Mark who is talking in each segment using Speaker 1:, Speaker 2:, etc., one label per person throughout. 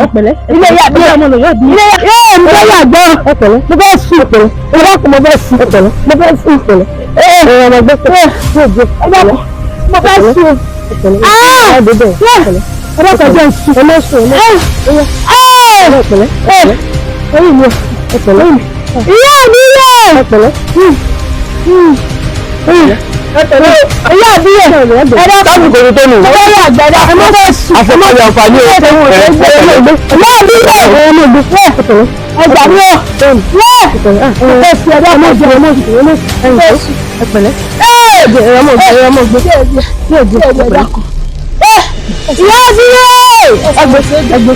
Speaker 1: ẹ̀pẹ̀lẹ́ ilé yà bí ọmọ lòyọ́ bí ilé yà mo fẹ́ yà gbọ́ ẹ̀pẹ̀lẹ́ mo fẹ́ sùn ẹ̀pẹ̀lẹ́ ìwọ kò mo fẹ́ sùn ẹ̀pẹ̀lẹ́ mo fẹ́ sùn ẹ̀pẹ̀lẹ́ ọmọ gbé ẹ̀pẹ̀lẹ́ mo fẹ́ sùn ẹ̀pẹ̀lẹ́ ẹ̀pẹ̀lẹ́ ọba kan jẹ́ sùn ẹlẹ́sùn ẹ̀pẹ̀lẹ́ ẹ̀yìn mi ẹ̀pẹ̀lẹ́ ìyá mi yẹ ẹ̀pẹ̀lẹ́ ìyá àbí ẹ̀ ẹ̀dá káàbù kò ní tó nù. ọwọ́ yà gbẹ̀dá ẹ̀ mọ́ bẹ́ẹ̀ sùn. àfọkànlẹ̀ àǹfààní ẹ̀ ìyá àbí ẹ̀ ẹ̀gbà mi ọ̀ ẹ̀ sí ẹ̀dá ọmọ ìjọ ọmọ ìjọ ọmọ ìjọ ẹ̀pẹ̀lẹ́ ọmọ ìjọ ìyá àbí ẹ̀ ẹ̀gbẹ̀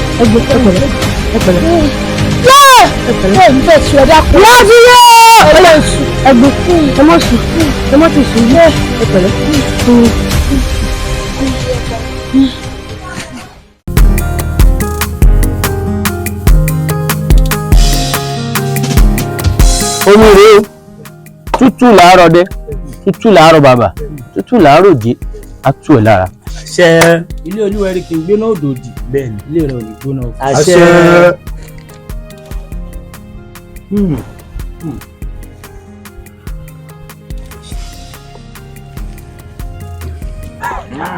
Speaker 2: omi rèé tútù làárọ̀ dé tútù làárọ̀ bàbà tútù làárọ̀ jẹ atú ẹ lára.
Speaker 3: àṣẹ. ilé olúwẹ̀rí kì í gbóná òdòdì bẹ́ẹ̀ ni ilé rẹ̀ ò ní gbóná.
Speaker 2: àṣẹ.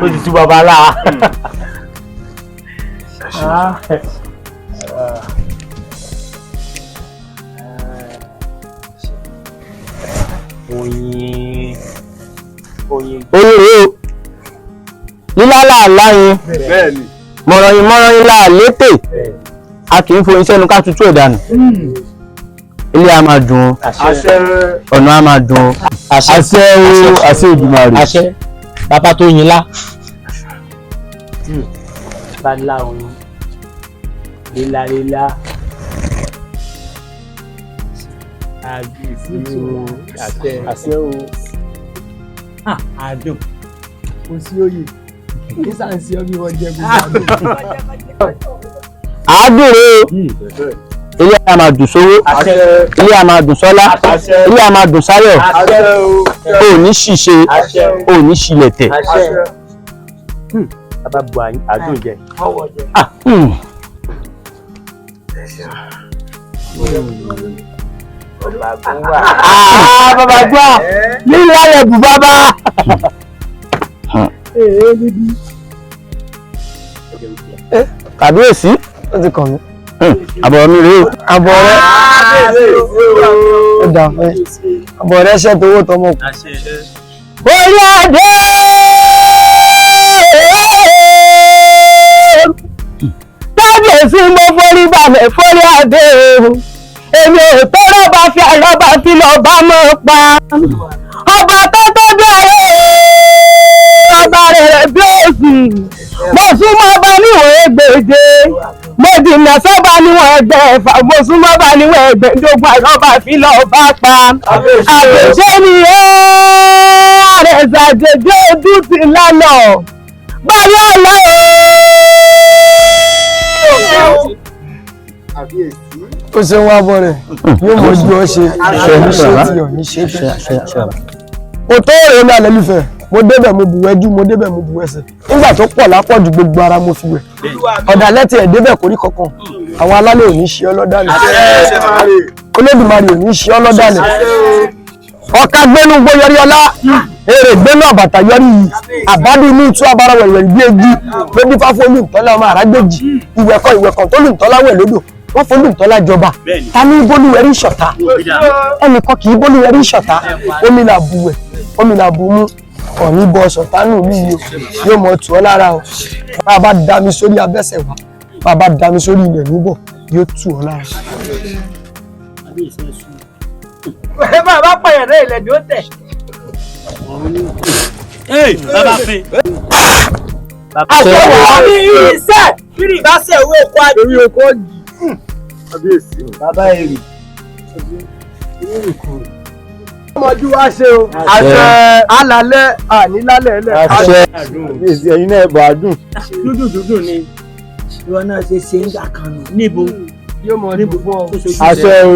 Speaker 3: ó ti tú bàbá láà. oyin rèé o lílálà láyìn mọ̀rọ̀yìn láà létè a kì í foyin sẹ́nu ká tutù ìdànù ilé a máa dùn ọ̀nà a máa dùn àṣẹ o àṣẹ Èdùmàrè àṣẹ bàbá tó yin lá bàlá oyin lílá àgbèsí o àṣẹ o àdùn kò sí òye nísànsí ọbí wọn jẹ gbogbo àdùn rèé o ilé a máa dùn sówó ilé a máa dùn sọ́lá ilé a máa dùn sáyọ̀ o ní ṣìṣe o ní ṣìlẹ̀tẹ̀ bàbá bu àdùn jẹ. bàbá gbọ́ nílé ayẹ̀ bù bàbá. kàbíyèsí ó ti kàn mí. àbọ̀ mi rèé o. àbọ̀ rẹ ó dà fún ẹ àbọ̀ rẹ ṣẹ́ tó owó tọmọ kù. orí adé kábíyèsí mo forí balẹ̀ forí adé èmi ò tó rọ́bà fi àlọ́bà fi lọ́ọ́ bá mọ́ pa ọba tó tóbi ayé ọba rẹ̀ bí òsì mo súnmọ́ ọba níwọ̀n ẹgbẹ̀je mo dìnnà sọ́ba níwọ̀n ẹgbẹ̀fà mo súnmọ́ ọba níwọ̀n ẹgbẹ̀dógún àlọ́bà fi lọ́ọ́ bá pa àbẹ̀ṣẹ́ ni àrẹ̀sàjèjì ojú ti lánà báyọ̀ lọ́wọ́. ó ṣe ń wá bọ́ rẹ̀ yóò mọ̀ ojú ọ ṣe kò tó rèé ní alẹ́ nífẹ̀ẹ́ mo débẹ̀ mo bù wẹ́jú mo débẹ̀ mo bù ẹsẹ̀ nígbà tó pọ̀ lápọ̀jù gbogbo ara mo fi wẹ̀ ọ̀dà lẹ́tì ẹ̀ débẹ̀ kò rí kankan àwọn alálẹ̀ ò ní ṣe ọlọ́dàlẹ̀ Olódùmarè ò ní ṣe ọlọ́dàlẹ̀ ọ̀ka gbénú gbó yọrí ọlá èrè gbénú àbàtà yọrí yìí àbádùn ní ìtú abara wẹ̀wẹ̀ bí egi lóbi fáfó olùtọ́lá ọmọ àrágbèjì ìwẹ̀kan tó lùtọ́lá wẹ̀ lódò wọ́n fún olùtọ́lá jọba ta ní bólúwẹ̀rí ìṣọ̀tá ẹnìkan kì í bólúwẹ̀rí ìṣọ̀tá omi là bù wẹ̀ omi là bù mú ọ̀ní bọ ṣọ̀tánù mi yìí yóò mọ̀ tù ọ́ lára o bàbá dá mi sórí abẹ́sẹ̀ wá bàbá dá mi sórí ilẹ̀ níbọ̀ yóò tù ọ́ lára.
Speaker 4: bàbá pààyàn náà ilẹ̀ ni ó tẹ̀.
Speaker 3: bàbá fi.
Speaker 4: àṣẹ wà ní irinṣẹ́ kiri bá ṣe owó oko àjò.
Speaker 3: orí oko kábíyèsí bàbá èrè
Speaker 4: ọmọdún wa ṣe o àṣẹ alálẹ̀ ànílálẹ̀ ẹlẹ
Speaker 3: àṣẹ kábíyèsí ẹ̀yin náà ẹbọ àdùn.
Speaker 4: dúdú ni ìwọ náà ṣe ṣe ń gbà kan nù. níbo
Speaker 5: yóò mọ níbo fún ọ.
Speaker 3: àṣẹ o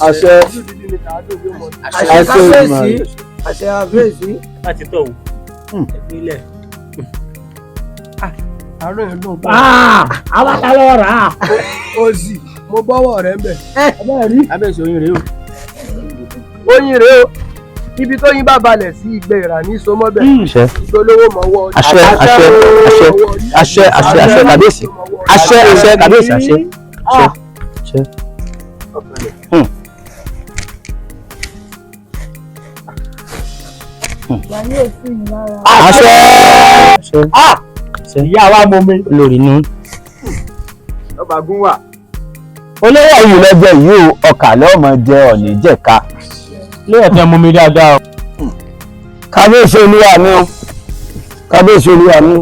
Speaker 3: àṣẹ
Speaker 4: àṣẹ kábíyèsí àṣẹ kábíyèsí
Speaker 3: láti tọ̀ wò ìpínlẹ̀
Speaker 5: àárọ̀ ẹ̀ ló ń bọ̀.
Speaker 1: Àwa ta lọ rà á.
Speaker 5: Ó sì mo bọ́wọ́ rẹ̀ ń bẹ̀.
Speaker 1: Abẹ́rẹ́ rí.
Speaker 2: Abẹ́sẹ̀ oyin rèé o.
Speaker 5: Oyin rèé o. Ibi tó yín bá balẹ̀ sí ìgbẹ́ ìrà ní sọmọ́bẹ̀.
Speaker 2: Àṣẹ.
Speaker 5: Ìgbólówó mọ́wọ́.
Speaker 2: Àṣẹ kábíyèsí. Àṣẹ kábíyèsí àṣẹ. Àṣẹ.
Speaker 1: Ìyá wa mọ mi.
Speaker 2: Lórí inú.
Speaker 5: Ọba gún wà.
Speaker 2: Olówó yìí lọ́jọ́ yìí o, ọkà lọ́mọ jẹ ọ̀nì jẹ̀ka. Lóyè tẹ́ mú mi dáadáa o. Kábíyèsí olúwa mi o. Kábíyèsí olúwa mi o.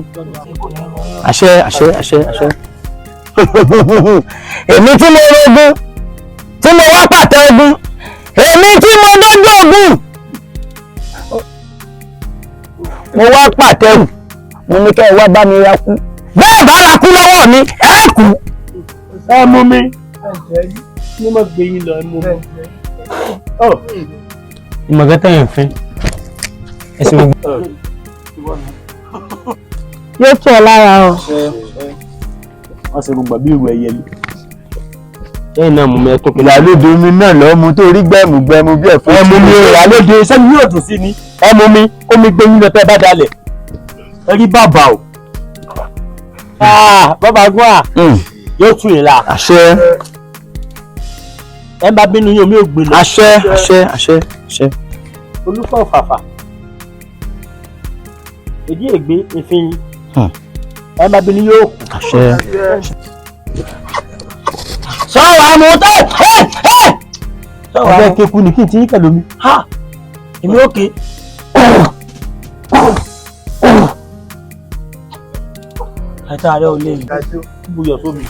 Speaker 2: Àṣẹ. Èmi tí mo rógún, tí mo wá pàtẹ ogun, èmi tí mo dójú ogun. Mo wá pàtẹ o, mo ní kẹ́ ẹ wá bá mi ra kú. Bẹ́ẹ̀ bá ra kú lọ́wọ́ mi, ẹ kú.
Speaker 1: Ẹ mú mi. Ní mo gbé yín lọ ẹ mú mi.
Speaker 2: Ìmọ̀gẹ́tẹ̀ yẹn fín. Ẹ̀sìn gbogbo.
Speaker 1: Yóò tún ọ lára o.
Speaker 2: Wọ́n ṣe gbogbo bí ìwé ẹyẹ lé. Lẹ́yìn náà mú mi ẹ̀tún pẹ̀lú àlóde omi náà lọ́ mu tó rí gbẹ̀mù bí ẹ̀fọ́. Ẹ mú mi o, àlóde sẹ́ni yóò dùn sí ni. Ẹ mú mi, kó mi gbé yín lọ tẹ́ bá dalẹ̀. Ẹ rí bàbá o. Bàbá gún à. Yóò tún yín la. Àṣẹ.
Speaker 1: Ẹ bá bínú yín omi ò gbé lọ.
Speaker 2: Àṣẹ.
Speaker 1: Olúfọ̀ fàfà. Èdí ègbé ìfin. Ẹ bá bínú yóò kù.
Speaker 2: Àṣẹ.
Speaker 1: Sọ̀rọ̀ àmọ̀tẹ́.
Speaker 2: Ọ̀fẹ́ kéku ni kí n ti yín pẹ̀lú mi.
Speaker 1: Èmi òkè. Àìsàn rẹ̀ ò lè buyọ̀ sómi.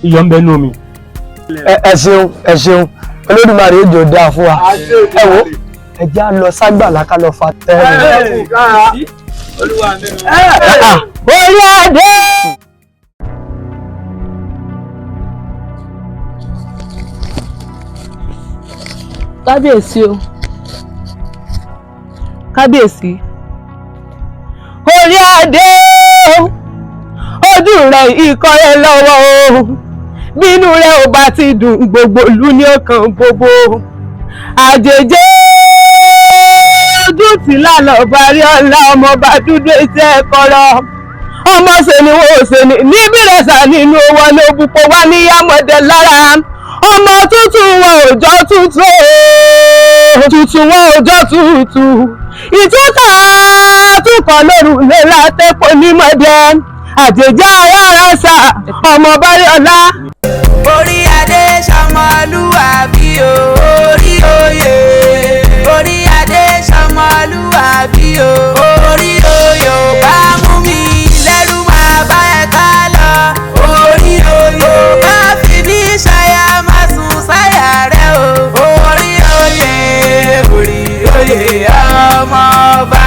Speaker 1: Iyọ̀ ń bẹ nú omi.
Speaker 3: Ẹ ṣeun Olódùmarè òjò dáa fún wa. Ẹ wo ẹ já lọ ságbàlá ká lọ fa tẹ́rẹ̀.
Speaker 1: Orí adé. Kábíyèsí o. Kábíyèsí. Orí adé. Ojú rẹ̀ ikọ̀ rẹ̀ lọ́wọ́ o. Bínú rẹ̀ ò bá ti dùn gbogbo ìlú ní ọkàn gbogbo. Àjèjé ojú tí lálọ́ bari ọ̀la ọmọ bá dúdú iṣẹ́ kọ́rọ́. Ọmọ ṣe ni wọ́n ṣe ni níbi rẹ̀ sà nínú owó ní òbúkọ wá ní yámọ̀dé lára. Ọmọ tuntun wọn òjò tuntun wọn òjò tuntun. Ìtúkà túkọ̀ lóru lè látẹ́pọ̀ nímọ̀dé. Àjèjé arára sà ọmọ bari ọ̀la.
Speaker 6: Orí adé ṣọmọlúwàbí o, orí oyè. Orí adé ṣọmọlúwàbí o, orí oyè. Bá mú mi lẹ́rú máa bá ẹ ká lọ. Orí oyè. Má fi ní ṣáyà má sùn sáyà rẹ o. Orí oyè. Orí oyè ọmọ ọba.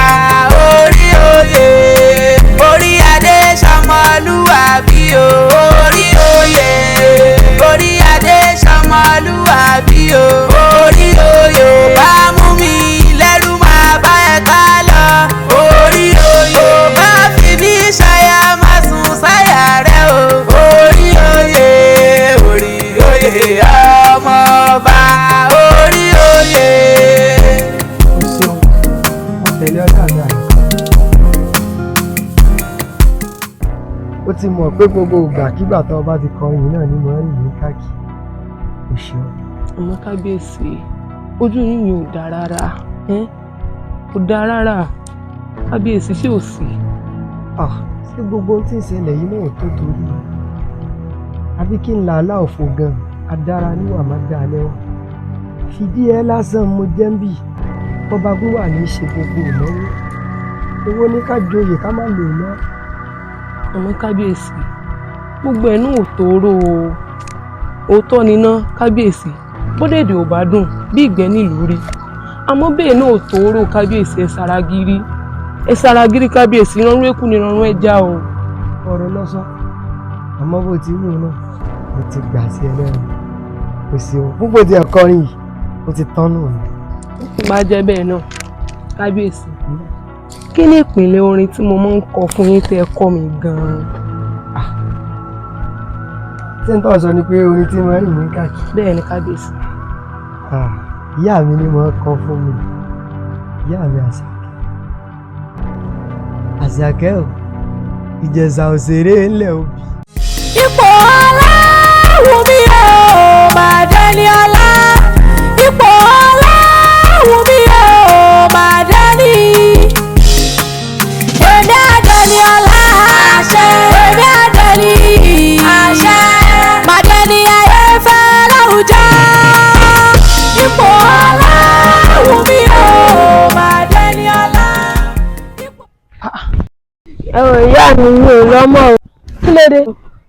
Speaker 6: Orí oyè. Orí adé ṣọmọlúwàbí o, orí oyè. Orí adé ṣọmọlúwàbí o, orí oyè. Bá mú mi lẹ́rú máa bá ẹ ká lọ. Orí oyè. Má fi ní ṣáyà má sùn sáyà rẹ o. Orí oyè. Orí oyè ọmọ ọba. Orí oyè.
Speaker 5: O ṣeun wọ́n tẹ̀lé ọ̀dà mi àyíká. Ó ti mọ̀ pé gbogbo ìgbàkígbà tó o bá ti kọrin náà ni mo ń rìn ní káàkiri. O ṣeun.
Speaker 7: Ọmọ kábíyèsí ojú yín ò dáa rárá kò dáa rárá kábíyèsí ṣé ò sí.
Speaker 5: Ṣé gbogbo ohun tí ń ṣẹlẹ̀ yìí náà tó torí àbí kí n là á láòfò gan adára níwà má dáa lẹ́wọ̀n. Fìdí ẹ lásán mo jẹ́ ń bì ọba gúnwà ní í ṣe gbogbo ìnáwó. Owó ní ká joyè ká má lò ná.
Speaker 7: Ọmọ kábíyèsí gbogbo ẹ̀ náà ò tòró o. Òótọ́ ni ná kábíyèsí bódèdè ò bá dùn bí ìgbẹ́ nílùú rí. Àmọ́ bẹ́ẹ̀ náà ò tòró kábíyèsí ẹ saragírí kábíyèsí rọrùn èkú ni rọrùn ẹja o.
Speaker 5: Ọ̀rọ̀ lọ́sọ̀ àmọ́ bó ti wù náà mo ti gbà sí ẹ lẹ́nu. Kò sí o púpọ̀ tí ẹ̀kọrin yìí ó ti tán nù mí.
Speaker 7: Má jẹ́ bẹ́ẹ̀ náà kábíyèsí kí ni ìpínlẹ̀ orin tí mo máa ń kọ fún yín tẹ́ ẹ kọ́ mi gan-an.
Speaker 5: ṣé n tó sọ ni pé orin tí mo rìn mí káàkiri.
Speaker 7: bẹ́ẹ̀ ni kábíyèsí.
Speaker 5: ìyá mi ni mo kọ fún mi ìyá mi Àṣàkẹ́ o Ìjẹ̀ṣà òṣèré ńlẹ̀ òbí.
Speaker 6: ipò ọlá wù mí o máa dání ọlá. ipò ọlá wù mí o máa dání. èmi àdání ọlá àṣẹ. èmi àdání àṣẹ. máa dání ayé fẹ́ láwùjọ. ipò ọlá wù mí o máa dání ọlá.
Speaker 1: ìyá mi ò lọ́mọ o.
Speaker 7: kí ló dé.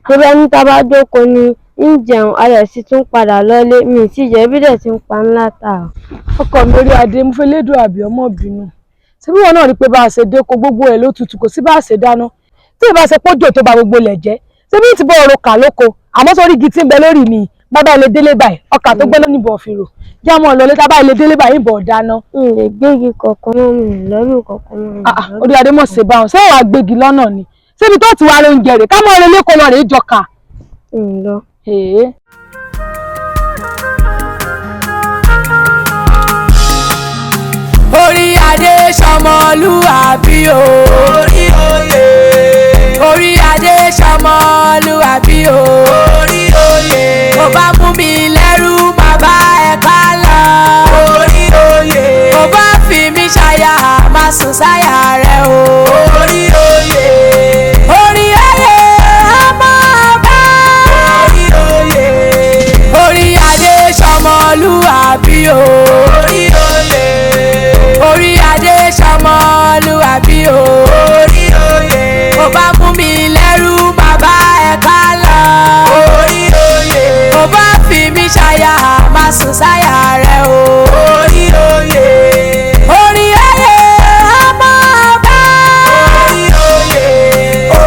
Speaker 1: torí ẹni tá a bá jókòó ni ń jẹun ayọ̀ sì tún padà lọ́lé mi sì jẹ́ bí dẹ̀ ti ń pa ńlá tà.
Speaker 7: ọkọ mi orí adé mo fẹ́ lédùn àbí ọmọ bínú ṣebí wọn náà rí pé bá a ṣe dé ko gbogbo ẹ̀ ló tutù kò sí bá a ṣe dáná tí ìbá ṣe pójò tó ba gbogbo lẹ̀ jẹ́ ṣebí ti bọ́ ọ̀rọ̀ kà lóko àmọ́ sórí igi tí ń bẹ lórí mi bàbá ilé délé báyìí ọkà tó gbé lónìí bọ̀ fìrò jẹ́ ọmọ ìlọlé tá bá ilé délé báyìí bọ̀ dáná.
Speaker 1: n lè gbégi kọ̀ọ̀kan mọ́ mi lọ́rùn kọ̀ọ̀kan mọ́ mi.
Speaker 7: orí adé mọ̀ ṣe báwọn ṣé wàá gbégi lọ́nà ni ṣébi tó ti wá lóúnjẹ rẹ̀ ká mọ́ ọ̀rẹ́ lẹ́kọ̀ọ́ lọ rèé jọkà.
Speaker 1: lọ.
Speaker 6: orí adé sọmọlúwàbí o. orí oyè. orí adé sọmọlúwàbí o. orí oyè. mo bá mú mi lẹ́rú máa bá ẹ ká lọ. orí oyè. mo bá fi mí ṣàyà máa sùn sáyà rẹ o. orí oyè. orí oyè ọmọ ọba. orí oyè. orí adé sọmọlúwàbí o. orí oyè. orí adé sọmọlúwàbí o. orí oyè. mo bá mú mi lẹ́rú bàbá ẹ̀ ká lọ. orí oyè. mo bá fi mí ṣàyà máa sùn sáyà rẹ o. orí oyè. orí oyè ọmọ ọba. orí oyè.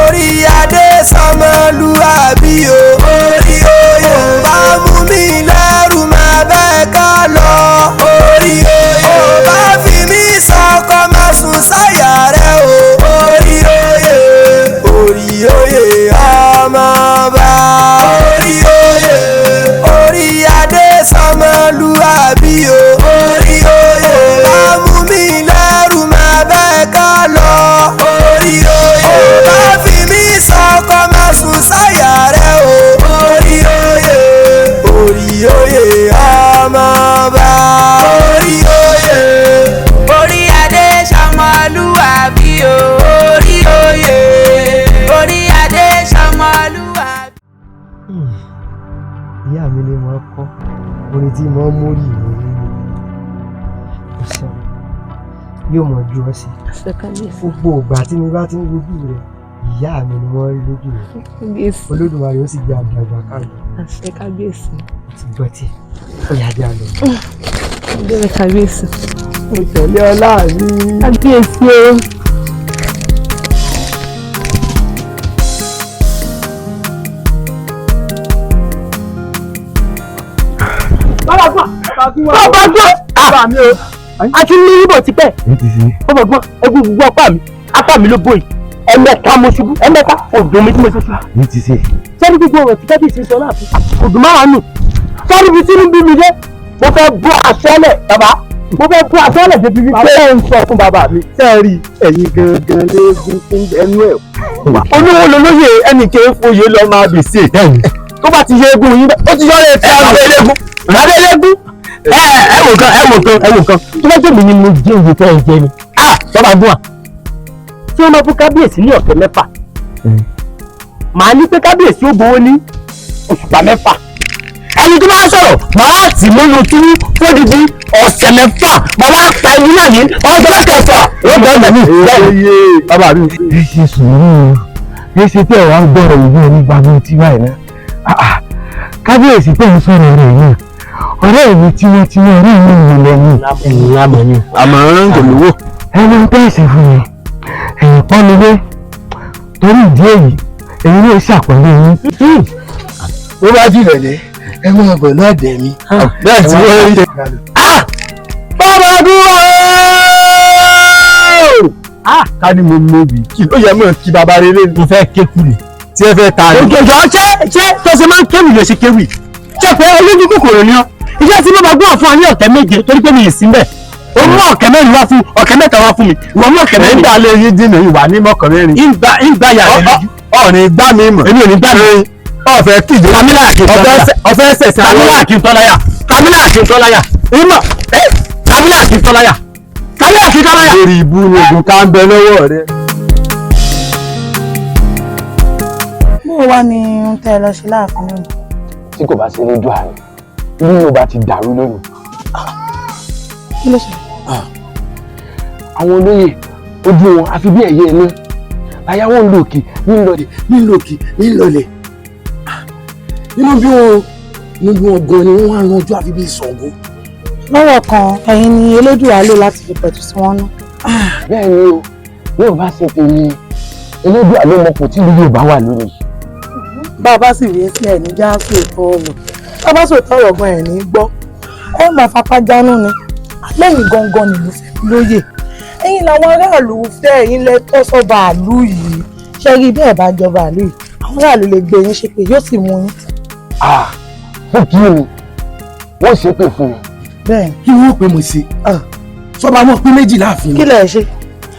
Speaker 3: orí adé sọmọlúwàbí o. orí oyè. mo bá mú mi lẹ́rù máa bẹ́ẹ̀ ká lọ. orí oyè. mo bá fi mí sọkọ máa sùn sáyà rẹ o. orí oyè. orí oyè ọmọ ọba. orí oyè. orí adé sọmọlúwàbí o. orí oyè. mo bá mú mi lẹ́rù máa bẹ́ẹ̀ ká lọ. orí oyè. mo bá fi mí sọkọ máa sùn sáyà rẹ o. orí oyè. orí oyè ọmọ ọba. orí oyè.
Speaker 6: orí adé sọmọlúwàbí o. orí oyè. orí adé sọmọlúwàbí.
Speaker 5: ìyá mi ni mo kọ orin tí mo mórí ìwé nínú ọ̀sán yóò mọ̀ ju ọ sí. gbogbo ìgbà tí mi bá ti ń wojú rẹ ìyá mi ni wọ́n rí lójú rẹ Olódùmarè ó sì gbé àgbààgbà káàdì.
Speaker 7: àṣẹ kábíyèsí.
Speaker 5: ó ti gbọ́ tiẹ̀ ó yà á lọ.
Speaker 7: bẹ́ẹ̀ kábíyèsí.
Speaker 5: mo tẹ̀lé ọlá mi.
Speaker 7: kábíyèsí o.
Speaker 2: bàbá mi o a ti ní ibò tipẹ́ bàbá gbọ́n ẹgbẹ́ gbogbo apá mi ló bóyì ẹ̀mẹ́ta mo ṣubú ẹ̀mẹ́ta òdùn mi tí mo ṣe ṣubú. sẹ́ni gbogbo ọ̀rọ̀ tí kábíyèsí sọ láàfin òdùn máa wà nù sẹ́ni bí sínú bí mi dé mo fẹ́ bọ́ àṣẹ́lẹ̀ bàbá mo fẹ́ bọ́ àṣẹ́lẹ̀ débi wípé ẹ̀ ń sọ fún bàbá mi sẹ́ẹ̀rì ẹ̀yin gangan léegun tó ń ẹnu ẹ̀. olówó lolóye ẹnìkan foyè lọ máa bèsè tó bá ti yé egun yín ó ti yọ ẹ̀ tí a lọ eléegun ẹ wò kan tó bá jẹ́ mi ni mo jẹ́ òye fẹ́ ẹ jẹ ni tọ́ba gún à tí wọ́n máa fún kábíyèsí ní ọ̀kẹ́ 6 màá ní pé kábíyèsí ó gbowó ní òṣùpá 6 ẹni tó bá sọ̀rọ̀ màá tì lónú túrú fódìdí ọ̀sẹ̀ 6 bàbá pa ìlú náà ní ọjọ́ 6 ó gbọ́ ìgbà ní ìgbà bàbá mi.
Speaker 5: ẹ ṣe sùúrù ẹ ṣe tẹ wàá gbọ́rọ̀ ìwé ẹni gbàgbọ́ tí báyìí náà kábíyèsí tẹ̀ ń sọ̀rọ̀ rẹ̀ yìí ọ̀rẹ́ mi tí wọ́n rí inú mi lẹ́yìn ẹ̀yìn amọ̀yìn
Speaker 2: àmọ̀ràn kò lówó.
Speaker 5: ẹni ń tẹ̀sí fún mi ẹ̀yìn pọ́n mi lé torí ìdí èyí èyí ló ṣàpọ́nlé yín.
Speaker 3: bó bá jìnà dé ẹ máa bọ̀ náà dẹ̀ mí.
Speaker 2: bẹ́ẹ̀ tí wọ́n rí. bàbá dúró ká ní mo mọ òbí kí ó yẹ mọ̀ kí bàbá rere mo fẹ́ kékù ni tí ẹ fẹ́ ta ni. òkèjọ́ ṣé tó ṣe máa ń kéwì lè ṣe kéwì ṣé pé olójú kòkòrò ni ọ́ iṣẹ́ tí bàbá gbọ́ fún ọ ní ọ̀kẹ́ méje torí pé mi ì sí mbẹ̀ ó mú ọ̀kẹ́ mẹ́rin wá fún ọ̀kẹ́ mẹ́ta wá fún mi ìwọ mú ọ̀kẹ́ mẹ́rin. nígbà lè yí dínà ìwà ní mọ́kàn mẹ́rin. ìgbà yà rẹ lójú. ọ̀rìn gbá mi mọ̀. èmi ò ní gbá mi. ọ̀fẹ́ kíjọ. Kamila Akintọ́láyà. ọ̀fẹ́ ṣẹ̀ṣẹ̀ Kamila Akintọ́láyà. Kamila Akintọ́láyà. ìmọ̀ Kamila Akintọ́láyà. Kamila Akintọ́láyà. lórí ibú ni oògùn ká ń bẹ lọ́wọ́ rẹ.
Speaker 8: bó wá ni ń tẹ́ ẹ lọ ṣe láàfin lónìí.
Speaker 2: tí kò bá sí lójú àná bí yóò bá ti dàrú lónìí.
Speaker 8: kí ló ṣe.
Speaker 2: àwọn olóyè ojú wọn àfi bí ẹyẹ iná àyà wọn ń lò òkè ní ìlọlẹ̀ ní ìlòkè ní ìlọlẹ̀ inú bí wọn gan ni wọn wá ránjú àfi bí Ṣàngó.
Speaker 8: lọ́rọ̀ kan ẹ̀yin ni Elédùà lò láti fi pẹ̀tù sí wọn náà.
Speaker 2: bẹ́ẹ̀ ni o yóò bá ṣe tèmi Elédùà ló mọ kò tí ìlú Yorùbá wà lónìí.
Speaker 8: bá a bá sì rí sí ẹ̀ ní jáàsì ètò ọ̀rọ̀ bá a bá sòtọ́ ọ̀rọ̀ gan ẹ̀ ní gbọ́ ẹ máa fapá jánú ni lẹ́yìn gangan nìlú fẹ́ lóye ẹ̀yin làwọn aráàlú fẹ́ ẹ̀yin lẹ́tọ́ sọ́ba àlú yìí ṣe rí bẹ́ẹ̀ bá jọba àlú yìí àwọn aráàlú lè gbé yín ṣépè yóò sì mú yín.
Speaker 2: fún kí ni wọ́n ṣépè fún mi.
Speaker 8: bẹ́ẹ̀
Speaker 2: kí wọ́n pè mo ṣe sọba wọn pé méjì láàfin.
Speaker 8: kí lẹ̀ ṣe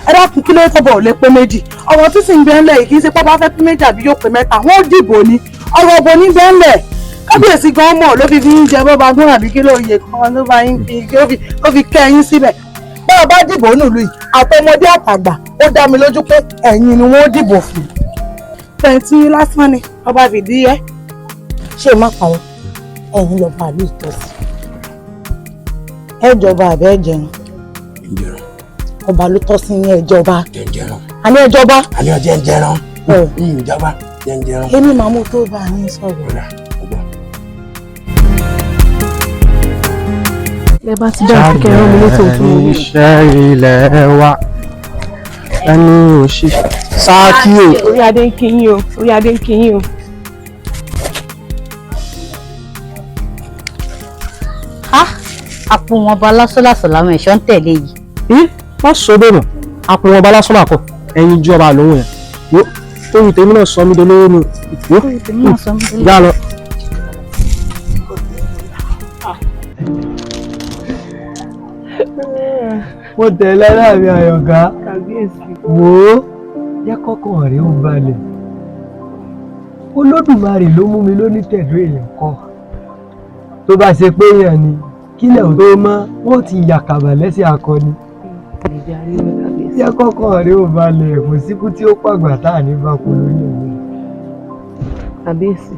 Speaker 8: ẹ dákun kí ló tọ́bọ̀ ò lè pé méjì ọ̀rọ̀ tí sì ń bẹ́ẹ̀ lẹ̀ yìí kì í ṣe pé bá fẹ́ pé méjì àbí yóò pé mẹ́ta wọ́n dìbò ni ọ̀rọ̀ òbò ní bẹ́ẹ̀ lẹ̀ kábíyèsí gan mọ̀ ló fi ń jẹ bọ́ba gbọ́n àbí kí ló yẹ kan ló bá yín ó fi kẹ́ ẹyin síbẹ̀ bá a bá dìbò nílùú yìí àtọmọdé àtàgbà ó dá mi lójú pé ẹ̀yin ni wọ́n dìbò fún fẹ̀yìntì lásán ni ọba fìdí ẹ́ ṣé má pa wọn ẹ̀yin lọ́ba àlú ìtọ́sí ẹ̀jọba àbẹ́ ẹ̀jẹ̀rún ọba ló tọ́ sí ní ẹ̀jọba àní ẹ̀jọba
Speaker 2: àní ọjọ́ ẹ̀jẹ̀rán ìjọba ẹ̀jẹ̀rán.
Speaker 8: èmi màmú tó bá a ní sọ̀rọ̀.
Speaker 7: ẹ bá ti dá ìfikẹ́ rán mi létí òtún mi.
Speaker 3: iṣẹ́ ilẹ̀ wa ẹni òṣì sáàkì o.
Speaker 7: orí adé ń kí yín o orí adé ń kí yín o.
Speaker 9: àpò wọn bá lásánlàsàn làwọn ẹ̀ṣọ́ ń tẹ̀lé yìí.
Speaker 3: wọ́n sọ bẹ́ẹ̀ mọ̀ àpò wọn bá lásán àkọ́ ẹ̀yin ju ọba lóhùn ẹ̀ wo tóyún tèmi náà sọ mí dolówó ni wo gbá lọ. mo tẹ̀lé láàrin àyọ̀ká wò ó jẹ́ kọ́kàn rẹ̀ ó balẹ̀ Olódùmarè ló mú mi lóní tẹ̀lé èèyàn kan tó bá ṣe pé èèyàn ni kílẹ̀ ò tó mọ́ wọ́n ti yàkàbà lẹ́sẹ̀ akọni jẹ́ kọ́kàn rẹ̀ ó balẹ̀ kò síkú tí ó pàgbà tá à ní bá kú lórí òwe.
Speaker 7: Kábíyèsí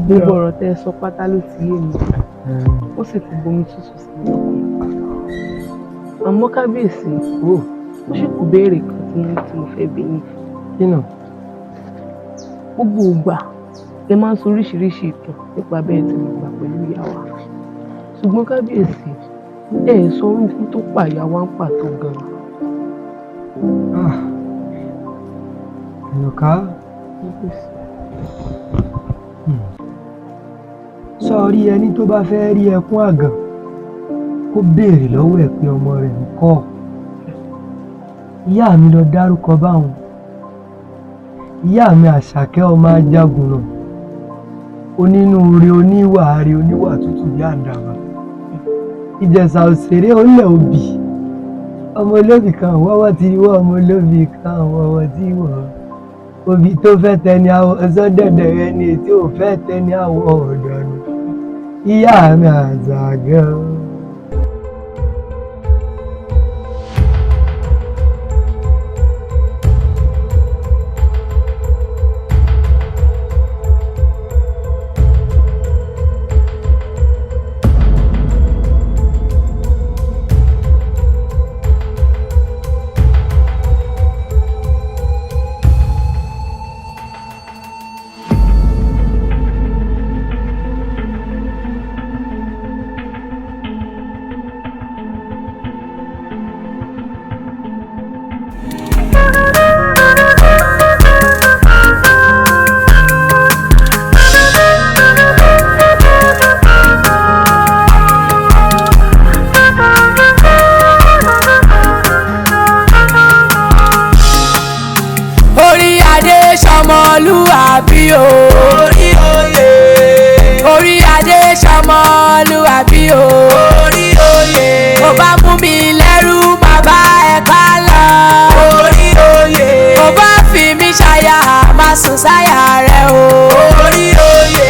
Speaker 7: gbogbo ọ̀rọ̀ tẹ́ ẹ sọ pátá ló ti yé mi ó sì ti bomi tútù sí i àmọ́ kábíyèsí ó sì kú béèrè kan tí mo fẹ́ bi yín.
Speaker 3: kí náà.
Speaker 7: gbogbo ìgbà ẹ máa ń sọ oríṣiríṣi ìtàn nípa bẹ́ẹ̀ tí mo gbà pẹ̀lú ìyá wa ṣùgbọ́n kábíyèsí ẹ ẹ̀ sọ orúkú tó pa ìyá wa ń pàtó gan-an.
Speaker 3: Àyọ̀ká sọ rí ẹni tó bá fẹ́ rí ẹkún àgàn kó béèrè lọ́wọ́ ẹ̀ pé ọmọ rẹ̀ ń kọ́ ìyá mi lọ dárúkọ báwọn ìyá mi Àṣàkẹ́ ọmọ Ajagunà onínúure oníwàárí oníwà tútù bí àdàbà Ìjẹ̀ṣà òṣèré olè òbí ọmọ olóbì kan wọ́wọ́ ti wọ́ ọmọ olóbì kan wọ́wọ́ ti wọ́ òbí tó fẹ́ tẹni àwọ̀ ọ̀sọ́dẹ̀dẹ̀ rẹ ni ètí ò fẹ́ tẹni àwọ̀ ọ̀dọ̀nù ìyá mi Àṣàkẹ́.
Speaker 6: ṣọmọlúwàbí o. Orí oyè. Orí adé ṣọmọlúwàbí o. Orí oyè. Mo bá mú mi lẹ́rú má bá ẹ ká lọ. Orí oyè. Mo bá fi mí ṣaya má sùn sáyà rẹ o. Orí oyè.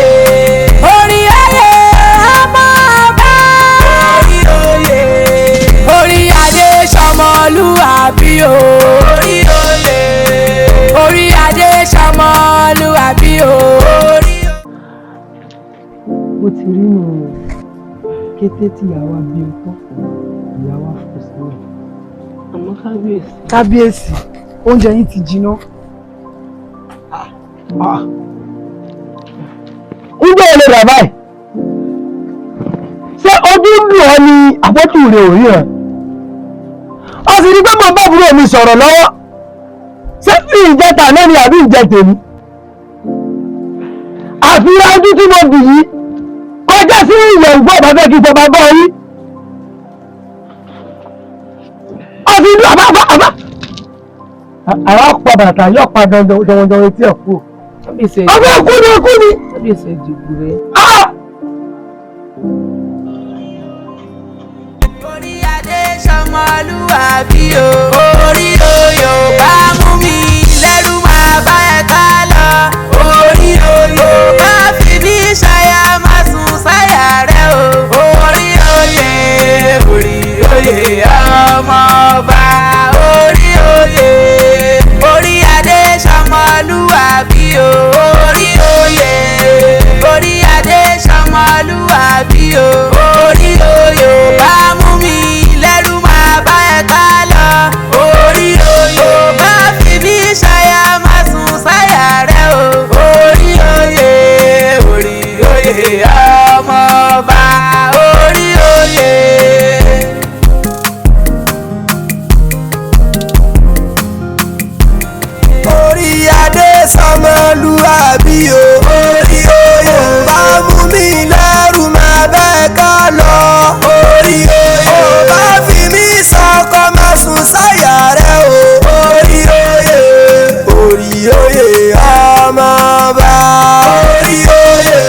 Speaker 6: Orí oyè ọmọ ọba. Orí oyè. Orí adé ṣọmọlúwàbí o. Orí oyè. Orí adé ṣọmọlúwàbí o.
Speaker 5: bó ti rí nù kété tí ìyàwó bí o tán ìyàwó fò sílẹ̀.
Speaker 7: àmọ́ kábíyèsí.
Speaker 8: kábíyèsí oúnjẹ yín ti jiná.
Speaker 3: ǹjẹ́ o lè rà báyìí ṣé ojú ń lù ọ́ ní àpótí rẹ̀ ò rí ẹ̀ ọ sì rí pé mo bá àbúrò mi sọ̀rọ̀ lọ́wọ́ ṣé tí ìjẹta lẹ́ni àbí ìjẹ tèmi àfihàn ojú tí mo bì yìí kọjá sí ìyẹ̀ ìgbọ́ bàbá kí ìjọba bọ́ yí ọ sì rí àbá àwọn pa bàtà yóò pa dandan etí ẹ̀ kú ọgbẹ́ kú ni
Speaker 7: kábíyèsí ẹ̀jìgbù rẹ̀.
Speaker 6: Orí adé ṣọmọlúwàbí o. Orí oyè ò bá mú mi lẹ́rú máa bá ẹ ká lọ. Orí oyè ò bá fi ní ṣaya máa sùn sáyà rẹ o. Orí oyè. Orí oyè ọmọ ọba. Orí oyè. Orí adé ṣọmọlúwàbí o. Orí oyè. Orí adé ṣọmọlúwàbí o. Orí oyè ò bá mú mi lẹ́rú máa bá ẹ ká lọ. Orí oyè ò bá fi ní ṣaya máa sùn sáyà rẹ o. Orí oyè. Orí oyè ọmọ ọba. Orí oyè.
Speaker 4: Orí adé ṣọmọlúwàbí o. Orí oyè bá mú mi lẹ́rù máa bẹ́ẹ̀ ká lọ. Orí oyè bá fi mí sọkọ máa sùn sáyà rẹ o. Orí oyè. Orí oyè ọmọ ọba. Orí oyè.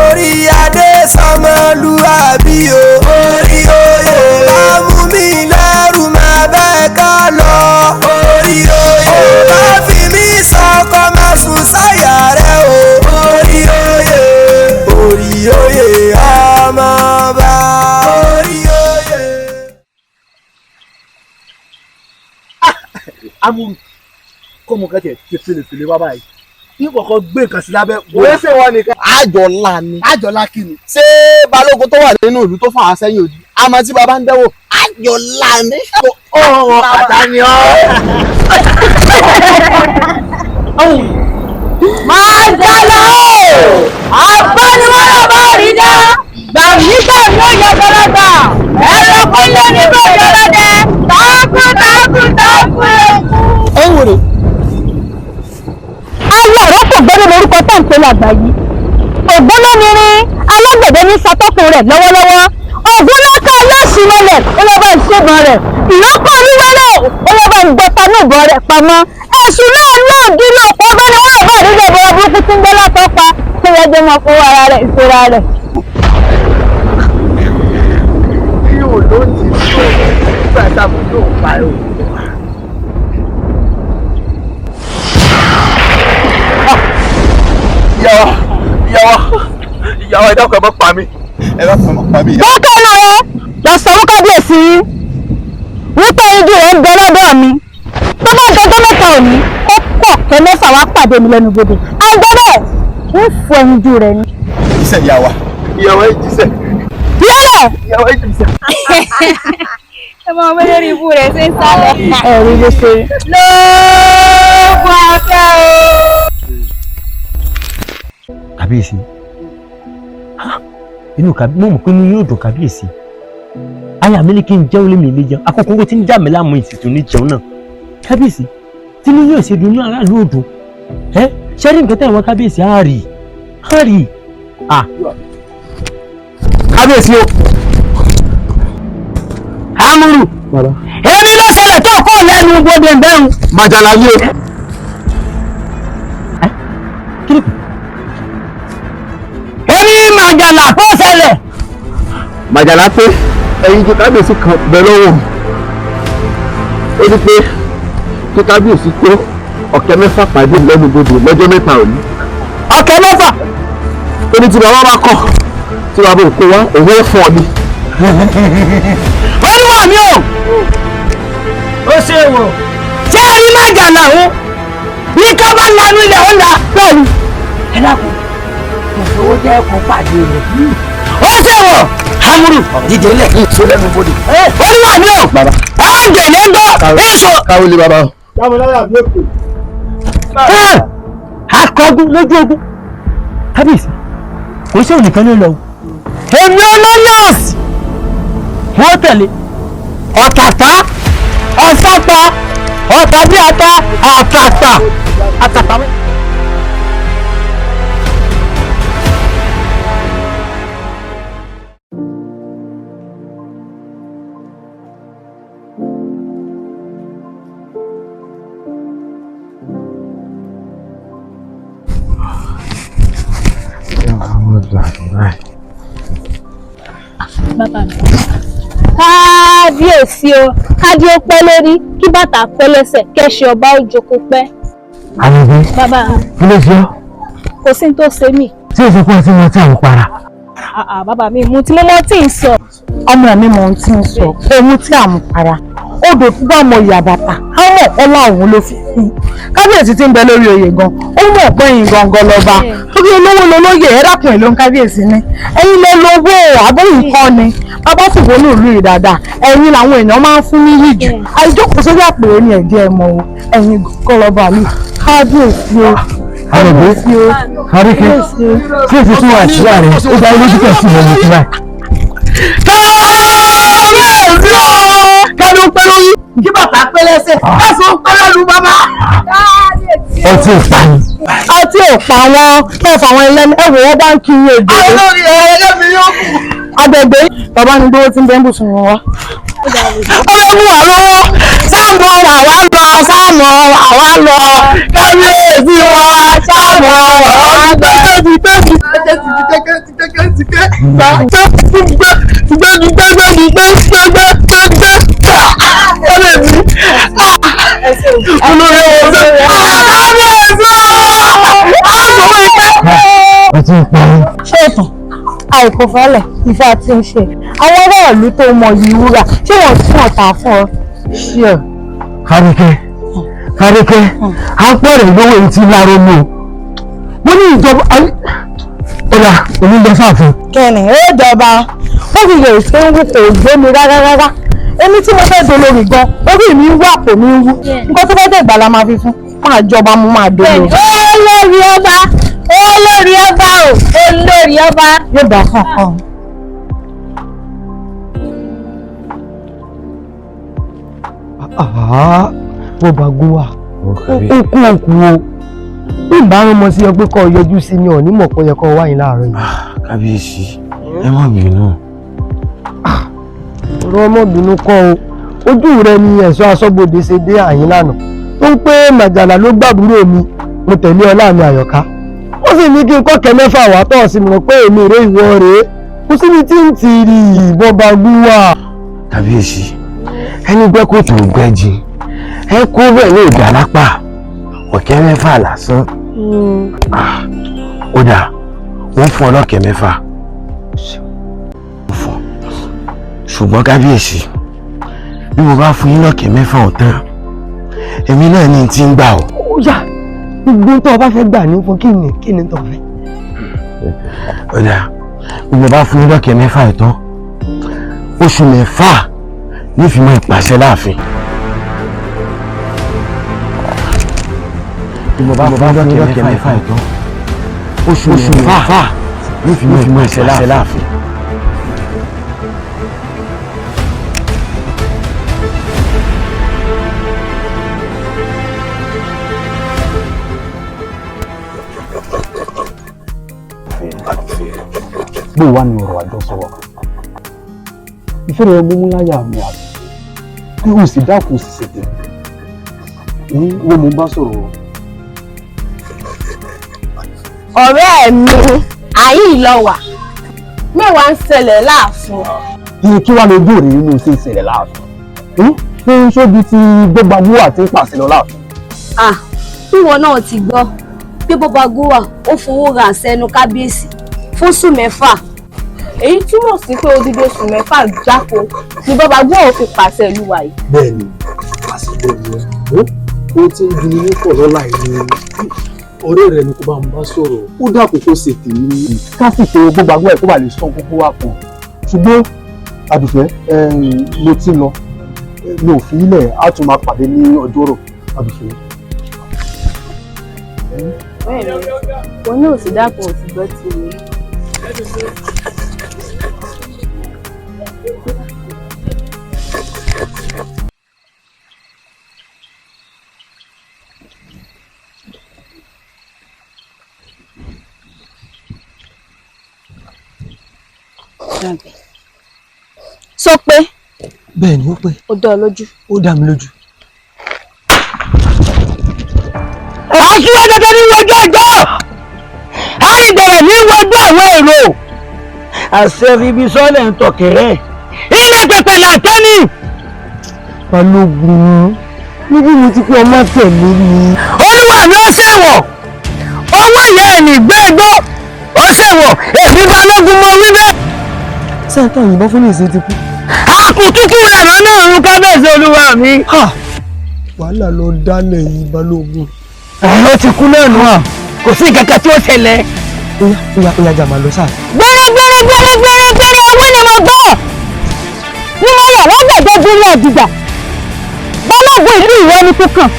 Speaker 4: Orí adé ṣọmọlúwàbí o. Orí oyè bá mú mi lẹ́rù máa bẹ́ẹ̀ ká lọ. Orí oyè bá fi mí sọkọ máa sùn sáyà rẹ o. Orí oyè. Orí oyè ọmọ ọba. Orí oyè.
Speaker 2: amúrú kó mo kẹ́tẹ̀ ṣe fèlèfèlè wá báyìí ní kọ̀ọ̀kan gbé nǹkan sí lábẹ́.
Speaker 4: Wọ́n ṣe wọ́n nìkan.
Speaker 2: àjọlá ni.
Speaker 4: Àjọlá kí ni?
Speaker 2: ṣé balógun tó wà nínú ìlú tó fà á sẹ́yìn òdì àmọ́ tí baba ń dẹ́wò àjọlá ni. ọ̀rọ̀ àtàní ọ́.
Speaker 1: máa jálọ àbá ni wọn lọ bá rí dá gbàmígbà ló yọ gbọlọgbà ẹ̀rọ kúnlẹ̀ nígbà jọlọdẹ tákùn.
Speaker 3: ẹ ń wòrè.
Speaker 1: alárọ́pọ̀ gbọ́dọ̀ lórúkọ táǹpẹ̀lẹ̀ àgbáyé ògbólómirin alágbẹ̀dẹ ní satọ́kùn rẹ̀ lọ́wọ́lọ́wọ́ ògúnlọ́kà aláṣìmọ́lẹ̀ ọlọ́ba ìṣègùn rẹ̀ ìyókù oníwẹ́rẹ́ ọlọ́ba ìgbọ́ta ní ìbọn rẹ̀ pamọ́ ẹ̀sùn náà náà dúró ọ̀pọ̀ bá ní wọ́n bá nílẹ̀ bọ́lá burúkú tí ń gbé látọ́ pa tó yẹ jẹ́ mọ́ fún ara rẹ̀ ìṣera rẹ̀.
Speaker 2: bí o ló ti sọ nígbà táwọn yóò pa ẹ o. ìyàwó ẹ dákun ẹ má pa mí. ẹ dákun ẹ má pa mí.
Speaker 1: bọ́kẹ́ náà rẹ lọ sọ fún kábíyèsí wípé igi rẹ̀ ń bẹ lọ́dọ̀ mi tó bá dọjọ́ mẹ́ta òní ó pọ̀ kẹ́ mẹ́fà wá pàdé mi lẹ́nu bodè àgbẹ̀bẹ̀ ń fọ ẹyin ju rẹ̀ ni.
Speaker 2: jíṣẹ́ ìyàwó ẹ jíṣẹ́.
Speaker 1: yẹ́rẹ̀.
Speaker 2: ìyàwó ẹ jíṣẹ́.
Speaker 9: ẹ mọ ọmọ lórí ibú rẹ ṣe ń sálẹ̀.
Speaker 1: ẹ̀rí ló ṣe.
Speaker 9: lóògùn afẹ́ o.
Speaker 10: kábíyèsí inú mo mọ̀ pé inú yóò dùn kábíyèsí aya mi ní kí n jẹun lémi ilé jẹun akókòrò tí ń jà mí láàmú ìsìtò ní jẹun náà kábíyèsí tí ní yóò ṣe dùn ní aráàlú òdùn ẹ ṣẹ́rí nǹkan tẹ̀wọ́n kábíyèsí á rí
Speaker 3: kábíyèsí o. amúrù èmi ló ṣẹlẹ̀ tó kọ́ lẹ́nu gbogbo ẹ̀bẹ̀rún.
Speaker 2: májàlá ni o. Màjàlá pé ẹ̀yin ju kábíyèsí kan bẹ lọ́wọ́ ó ní pé kí kábíyèsí tó ọ̀kẹ́ mẹ́fà pàdé lẹ́nu bodò lọ́jọ́ mẹ́ta òní. ọ̀kẹ́ mẹ́fà ó ní tí bàbá bá kọ̀ tí bàbá òkú wá òun ó fún ọ ni. olúwa mi ò ó ṣe wọ̀ ṣé ẹ rí Màjàlá o ní ká bá lanu ilẹ̀ ó la bẹ́ẹ̀ni ẹ dákun kò fowó jẹ́ kó pàdé rẹ̀. ó ṣe wọ̀ hamuru dìde lẹ̀ kí n so lẹ́nu bodè. olúwa mi ò ọ̀gẹ̀ ní gbọ́ èso. káwé lé bàbá o. káwé láyà bí èkó. akọgun lójú ogun kábíyèsí kò sí ònìkan ló lọ o. èmi olóyàsì wọ́n tẹ̀lé ọ̀tàtà ọ̀sápá ọ̀tà bí ata àtàtà àtàtà.
Speaker 1: Bàbá mi. Kábíyèsí o, kádé ó pẹ́ lórí, kí bàtà pẹ́ lẹ́sẹ̀, kẹ́ṣẹ̀ ọba ó jókòó pẹ́.
Speaker 10: Àyẹ̀bí.
Speaker 1: Bàbá mi.
Speaker 10: Kí ló ṣe ọ́?
Speaker 1: Kò sí ní tó ṣe mí.
Speaker 10: Tí èsì pọ̀ sí wọn tí àwọn para.
Speaker 1: Bàbá mi, mo ti mọ́ tí ń sọ.
Speaker 8: Ọmọ mi mọ̀ ohun tí ń sọ, ohun tí à ń para. Odò tó bá mọ ìyá bàtà, á mọ̀ ọlá òun ló fi kú. Kábíyèsí tí ń bẹ lórí oyè gan, ó mọ̀ pé yín gangan lọ́ba. Torí olówó lolóyè ẹ̀rákùnrin ló ń kábíyèsí ní. Ẹ̀yin ló lówó àbóyìn kọ́ ni. Bàbá sì wọnú ìlú yìí dáadáa. Ẹ̀yin làwọn èèyàn máa ń fún ní yìí jù. Àìjókòó sórí àpèrè ni ẹ̀jẹ̀ ẹ̀mọ́ o. Ẹ̀yin gan lọ́ba mi. Kábíyèsí o.
Speaker 10: Àyẹ̀bí. Àríkẹ́. Tí èsì tún wà sí ààrẹ, ó dá ilé títẹ̀ sí ìwọ̀n ìtura.
Speaker 8: Kẹ́lú pẹ́ lórí, kí bàtà pẹ́ lẹ́sẹ̀, kẹ́sùn pẹ́ lẹ́nu bàbá.
Speaker 10: Ọtí ìpa ni.
Speaker 8: Ọtí ìpa wọn, kẹfà àwọn ẹlẹ́ni, ẹ̀wọ̀ wọn bá ń kí iye èdè. Àwọn olórí ẹ̀rẹ́ mi yóò kù. Agbègbè bàbá ni gbówó tí ń bẹ́ ń bùsùn wọn wá. Ọlọ́run wà lọ́wọ́, sáàmù wà wá lọ, sáàmù wà wá lọ, kábíyèsí wa, sáàmù wà wá ṣètò àìkọ́fẹ́lẹ̀ ìfẹ́ àti ṣe àwọn aráàlú tó mọ yìí wúrà ṣé wọ́n tún ọ̀tà fún ọ.
Speaker 10: Àríkẹ́ apẹ̀rẹ̀ lówó èyí tí láró mú o mo ní ìjọba ọ̀la onígbẹ́sàfún.
Speaker 8: kẹ́ni ó jọba ó fi lè ṣe ń wù kò gbé mi rárá èmi tí mo fẹ́ dolórí gan orí mi wà kò ní wú nǹkan tó bá dé ìgbà la máa fi fún máa jọba mo máa dolórí.
Speaker 1: olórí ọba olórí ọba o olórí ọba.
Speaker 8: yóò bá kankan.
Speaker 5: wọ́n bá gún wa ó kú òkú o bí ìbára ọmọ sí ọ pé kọ́ yọjú sí ni ọ̀ní mọ̀ pé yẹ kọ́ wáyé láàárọ̀ yìí.
Speaker 10: Kábíyèsí ẹ má bínú.
Speaker 5: ọ̀rọ̀ ọmọbìnrin kọ́ o ojú rẹ ni ẹ̀ṣọ́ aṣọ́bodè ṣe dé àyín lánàá tó ń pé Màjàlá ló gbàbúrò mi mo tẹ̀lé ọ láàmì Àyọ̀ká ó sì ní kí n kọ́kẹ́ mẹ́fà wá tọ̀ sí mọ̀ pé èmi rè ìwọ rèé kò síbi tí ń ti rí ìbọn bá gún wà.
Speaker 10: Kábíyèsí ẹni gbẹ́ kò tó gbẹ́jì ẹ kó bẹ́ẹ̀ ní ìdá lápá ọ̀kẹ́ mẹ́fà lásán. Ó dà wọ́n fún ọlọ́kẹ́ mẹ́fà ṣùgbọ́n kábíyèsí bí mo bá fún yín lọ́kẹ́ mẹ́fà ọ̀tán èmi náà ní ti ń gbà ọ́.
Speaker 5: ó yá gbogbo tó o bá fẹ́ gbà ní fún kí ni tó fẹ́.
Speaker 10: Ó dà bí mo bá fún yín lọ́kẹ́ mẹ́fà ìtàn oṣù mẹ́fà ní fi mọ ìpàṣẹ láàfin. Bí mo bá fún yín lọ́kẹ́ mẹ́fà ìtàn oṣù mẹ́fà ní fi mọ ìpàṣẹ láàfin.
Speaker 11: bó wà ní ọ̀rọ̀ àjọsọ wa ìfẹ́ rẹ̀ mú láyà mi àbí bí o sì dákun sì ṣètò ní wọ́n mo bá sọ̀rọ̀.
Speaker 1: ọ̀rẹ́ mi àyín lọ wà
Speaker 7: mẹ́wàá ń ṣẹlẹ̀ láàfin.
Speaker 11: Kí wàá lójú òrì nínú sí ìṣẹ̀lẹ̀ láàfin? Ṣé sóbi ti gbọ́gbàgbó àti pàṣẹ lọ láàfin?
Speaker 1: Ìwọ náà ti gbọ́ pé bọ́ba gúwà ó fowó ra àṣẹnu kábíyèsí fún oṣù 6.
Speaker 7: Èyí túmọ̀ sí pé odidi oṣù 6 jáko ni bọ́ba gúwà ó fi pàṣẹ ìlú wa yìí.
Speaker 11: Bẹ́ẹ̀ni, pàṣẹ bẹ́ẹ̀ ni ó ti ń dun ní pọ̀ lọ́la ìlú. Ọ̀rẹ́ rẹ̀ ni kò bá ń bá sọ̀rọ̀, ó dàkókò ṣe tèmi. Kásìkò gbọ́gbàgbó ẹ̀ kó bá lè sọ kókó wà pọ̀. Ṣùgbọ́n Àdùfẹ́, mo ti lọ, mi ò fi ilẹ̀ á tún máa pàdé ní ọjọ́rọ̀. Àdùfẹ́.
Speaker 7: Bẹ́ẹ̀ni, wọn ní òsì dákun òsì gbọ́ ti rí.
Speaker 1: Sọ pé.
Speaker 3: Bẹ́ẹ̀ni ó pé.
Speaker 1: Ó dá ọ lójú.
Speaker 3: Ó dá mi lójú.
Speaker 2: Aṣíwájú dandan ní wọjọ́ ọjọ́, àìdọ̀rọ̀ ní wọjọ́ àwọn èrò, àṣẹríbi sọ́lẹ̀ ń tọ̀kẹ̀rẹ́, ilé pẹ̀pẹ̀ làtẹ́ni.
Speaker 3: Balógun, níbi mo ti kú ọmọ tẹ̀lé ni.
Speaker 2: Olúwa mi ó ṣèwọ̀, owó ìyá ẹ̀nì gbẹ́gbó, ó ṣèwọ̀, èmi Balógun mo wí bẹ́ẹ̀.
Speaker 3: Sẹ́ńtà yìnbọn fún ìsìn ti kú.
Speaker 2: Àkùtùkù rẹ̀ rán náà ń kábẹ́sì olúwa mi.
Speaker 3: Wàhálà ló dálẹ̀ yìí Balógun.
Speaker 2: Ó ti kú náà nù à, kò sí ìkẹ̀kẹ́ tí ó ṣẹlẹ̀.
Speaker 3: Ó jà máa lọ sáà.
Speaker 1: Gbẹ́rẹ́gbẹ́rẹ́gbẹ́rẹ́gbẹ́rẹ́ owó ni mo gbọ́. Ní mo yà lágbàdo gúnlẹ̀ ọ̀dìgbà. Balógun ìlú ìwọ ni kúkàn.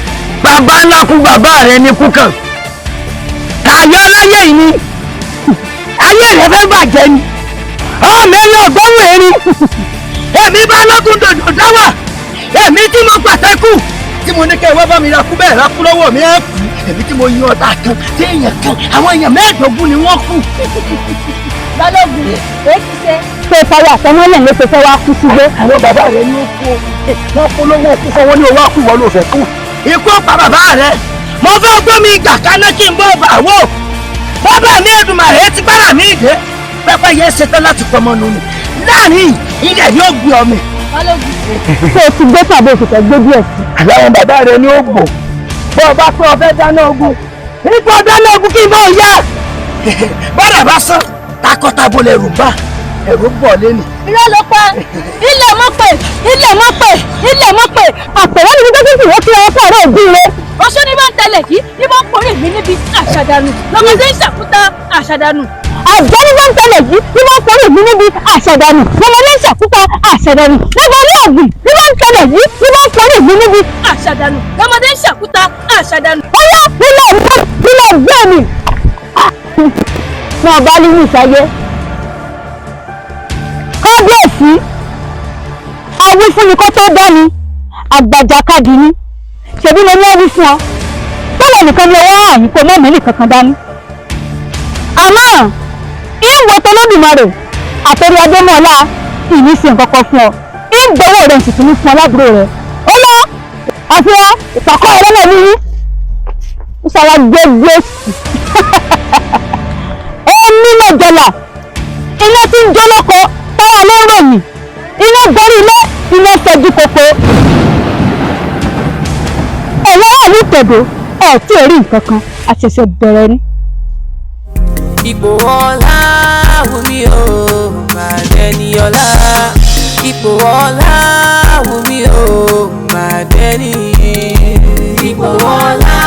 Speaker 2: Bàbá ńlá kú bàbá rẹ̀ ní kúkàn. Kàyọ́ láyé yìí ni. Ayé rẹ̀ fẹ́ bàjẹ́ ni. Ọmọ ẹni ọgbọ́n erin. Èmi Balógun dòdò dáwà. Èmi tí mo pàṣẹ kù. Tí mo ní kẹ́ ẹ wá bá mi ra kú bẹ́ẹ̀ ra kú lọ́wọ́ mi ẹ̀ kú. Èmi tí mo yan ọ̀tá kan tí èèyàn kan àwọn èèyàn 15 ni wọ́n kú.
Speaker 1: Balógun èyí ti ṣe. Ṣé ìfọwọ́ àtẹnulẹ̀ ló ṣe fẹ́ wá kú sígbó?
Speaker 2: Àwọn bàbá rẹ̀ ní ó kú o. Wọ́n kú lówó òkú fọwọ́ ní owó àkú wọ́n ló fẹ́ kú. Ikú ọ̀pá bàbá rẹ̀. Mo fẹ́ gbómi ìgbà kaná kí n bọ́ bà wò. Bàbá mi Èdùmàrè ti gbára mi ìdè. Pẹ́pẹ́ yẹn ṣetán láti pọmọ nù mí. Láàrin ilẹ̀ yóò gbé ọmọ.
Speaker 1: Balógun ṣé o ti gbé tàbí òkùnkùn gbé díẹ̀ sí?
Speaker 2: Àwọn bàbá rẹ̀ ní ó gbò. Bọ́ ọba pé ọ fẹ́ dáná ogun. Ipò dáná ogun kí n bọ́ yá. Bọ́dà bá sán, takọ́tabo lè rù bá. Ẹ̀rù bọ̀ lẹ́nu.
Speaker 1: Irọ́ ló pa ilẹ̀ mọ́ pé àpẹẹrẹ níbi tó sì wọ́n fi ọkọ̀ rẹ̀ bí rẹ̀. Oṣó ní bá ń tẹ̀lẹ̀ kí ní bá ń porí mi níbi àṣàdànù lọ́mọdé ń ṣàkúta àṣàdànù. Àjẹ́ ní bá ń tẹ̀lẹ̀ kí ní bá ń porí mi níbi àṣàdànù lọ́mọdé ń ṣàkúta àṣàdànù. Níbo ní ọ̀gbìn ní bá ń tẹ̀lẹ̀ kí ní bá ń porí mi níbi àṣàdànù lọ́mọdé ń ṣàkúta àṣàdànù. Ọyá nílẹ̀ gbé mi. Mo bá nínú ìsáyé. Kábíyèsí awí fún ni kó tó dání àgbàjàkadì ni ṣebí mo ní ẹwí fún ọ tọ́lọ̀ nìkan ni ọwọ́ àyìn kò mọ́ mẹ́lì kankan dání. Àmọ́ ìwọ tọ́lọ́dùmarè àtẹ̀rí adémọ́lá ìní sí nǹkan kan fún ọ ìgbọ́wọ́ rẹ̀ sì tún ní fún ọlábùrò rẹ̀ ó lọ àfihàn ìpàkọ́ ọ̀rẹ́ náà ní yín ó sara gbégbé ó mímọ̀ jọlá iná tí ń jó lọ́kọ táwa ló ń ròyìn iná borí ilé iná ṣẹ́jú koko ẹ̀wọ́n wà ní ìtẹ̀dọ̀ ẹ̀ tí ò rí nǹkan kan àṣẹ̀ṣẹ̀ bẹ̀rẹ̀ ni.
Speaker 6: Ipò ọlá wù mí o máa dẹni ọlá. Ipò ọlá wù mí o máa dẹni. Ipò ọlá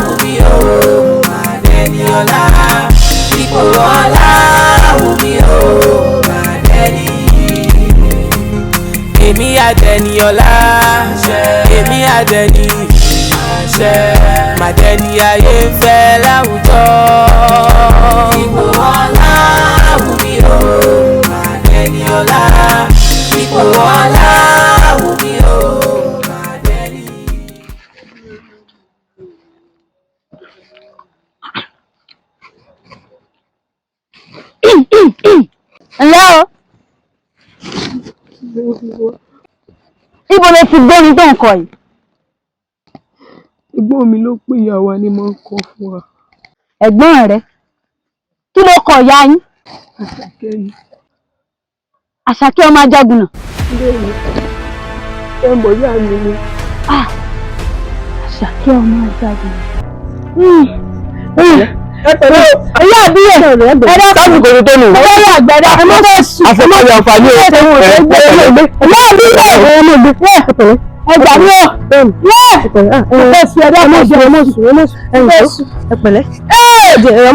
Speaker 6: wù mí o máa dẹni ọlá. Ipò ọlá wù mí o máa dẹni. Èmi àdẹni ọlá, èmi àdẹni àṣẹ, màdẹni ayé ń fẹ́ láwùjọ. Ipò ọlá wù mí o, màdẹni ọlá. Ipò ọlá wù mí o, màdẹni.
Speaker 1: Ǹlẹ́ o. Ibo ló ti gbórin tó ń kọ yìí?
Speaker 7: Ẹ̀gbọ́n mi ló pè ìyá wa ni mo ń kọ fún wa.
Speaker 1: Ẹ̀gbọ́n rẹ? Kí ló kọ ìyá yín?
Speaker 7: Àṣàkẹ́ ni.
Speaker 9: Àṣàkẹ́ ọmọ Ajagun náà.
Speaker 1: Ẹ mọ̀ ìyá mi ni.
Speaker 9: Àṣàkẹ́ ọmọ Ajagun.
Speaker 1: Ìyá àbíyè ẹ̀dá káàbù kò tó nù. Ọwọ́ yà gbẹ̀dá ẹ mọ́ bẹ́ẹ̀ sùn.
Speaker 2: Àfọ̀kọ́yọ̀ àǹfààní ẹ̀
Speaker 1: ìyá àbíyè ẹgbà mi ò. Ẹ sùn ẹ̀dá ọmọ sùn ẹ sùn. Ẹ pẹ̀lẹ́. Ẹ̀rọ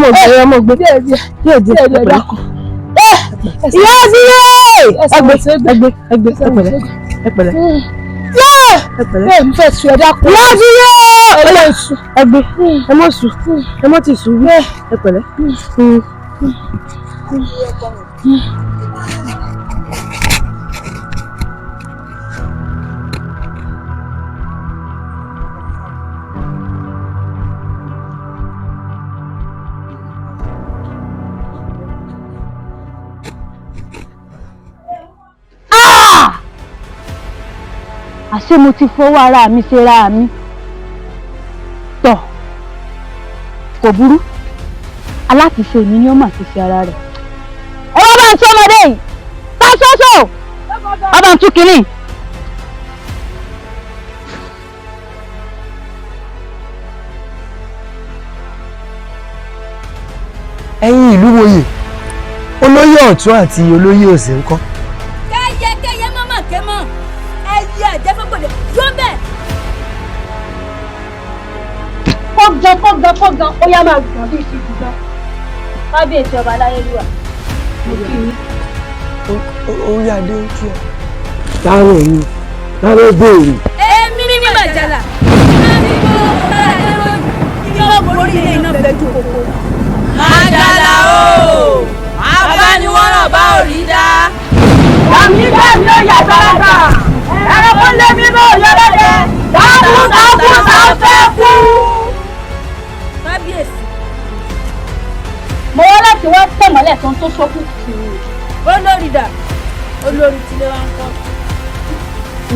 Speaker 1: ọmọ gbé. Díẹ̀ ẹ pẹ̀lẹ́. Ìyá àbíyè ẹgbẹ́ ẹ pẹ̀lẹ́. Ẹ pẹ̀lẹ́. Ẹ fẹ́ sùn ẹ̀dá kù. Ìyá àbíyè ẹgbẹ́ ẹ mọ̀ sùn ẹ mọ̀ ti sùn ẹ pẹ̀lẹ́.
Speaker 9: Àṣé mo ti fọwọ́ ara mi ṣe ra mi. Tọ̀ kò burú alátiṣe mi ni ó mà ti ṣe ara rẹ̀. Ẹ wá bá ń tí ọmọdé yìí bá ṣọ́ṣọ́ ọba ń tún kínní.
Speaker 3: Ẹ̀yin ìlú wòye olóyè ọ̀tún àti olóyè òsì ńkọ́.
Speaker 12: Kẹ́yẹ mọ́mọ́ ké mọ́ ẹyẹ ẹ̀jẹ̀ fọ́gbọ̀dẹ̀ yóò bẹ̀.
Speaker 1: Kọ́gán ó yá máa gbọ̀n bí ìṣèjú gan. Kábíyèsí ọba aláyélúwà.
Speaker 3: Orí adé ń kí ọ.
Speaker 2: Táwọn èyí táwọn béèrè.
Speaker 12: Èmi ní Màjàlá. Láti gbọ́ ọ̀tá ẹ̀rọ yóò borí ilé iná bẹ́jú kòkó. Màjàlá o! Abániwọ́ràn bá òrí dá.
Speaker 1: Àmì bẹ́ẹ̀ ni ó yà sáradà. Ẹ̀rọ lé mi bá òyọ́lẹ́dẹ̀. Dákúndákún fẹ́ kú.
Speaker 12: Kábíyèsí.
Speaker 9: Mo wá láti wá tẹ̀mọ́lẹ̀ tó ń tó ṣókù kì í.
Speaker 12: Olórí dà. Olórí tilé wa ń kọ́.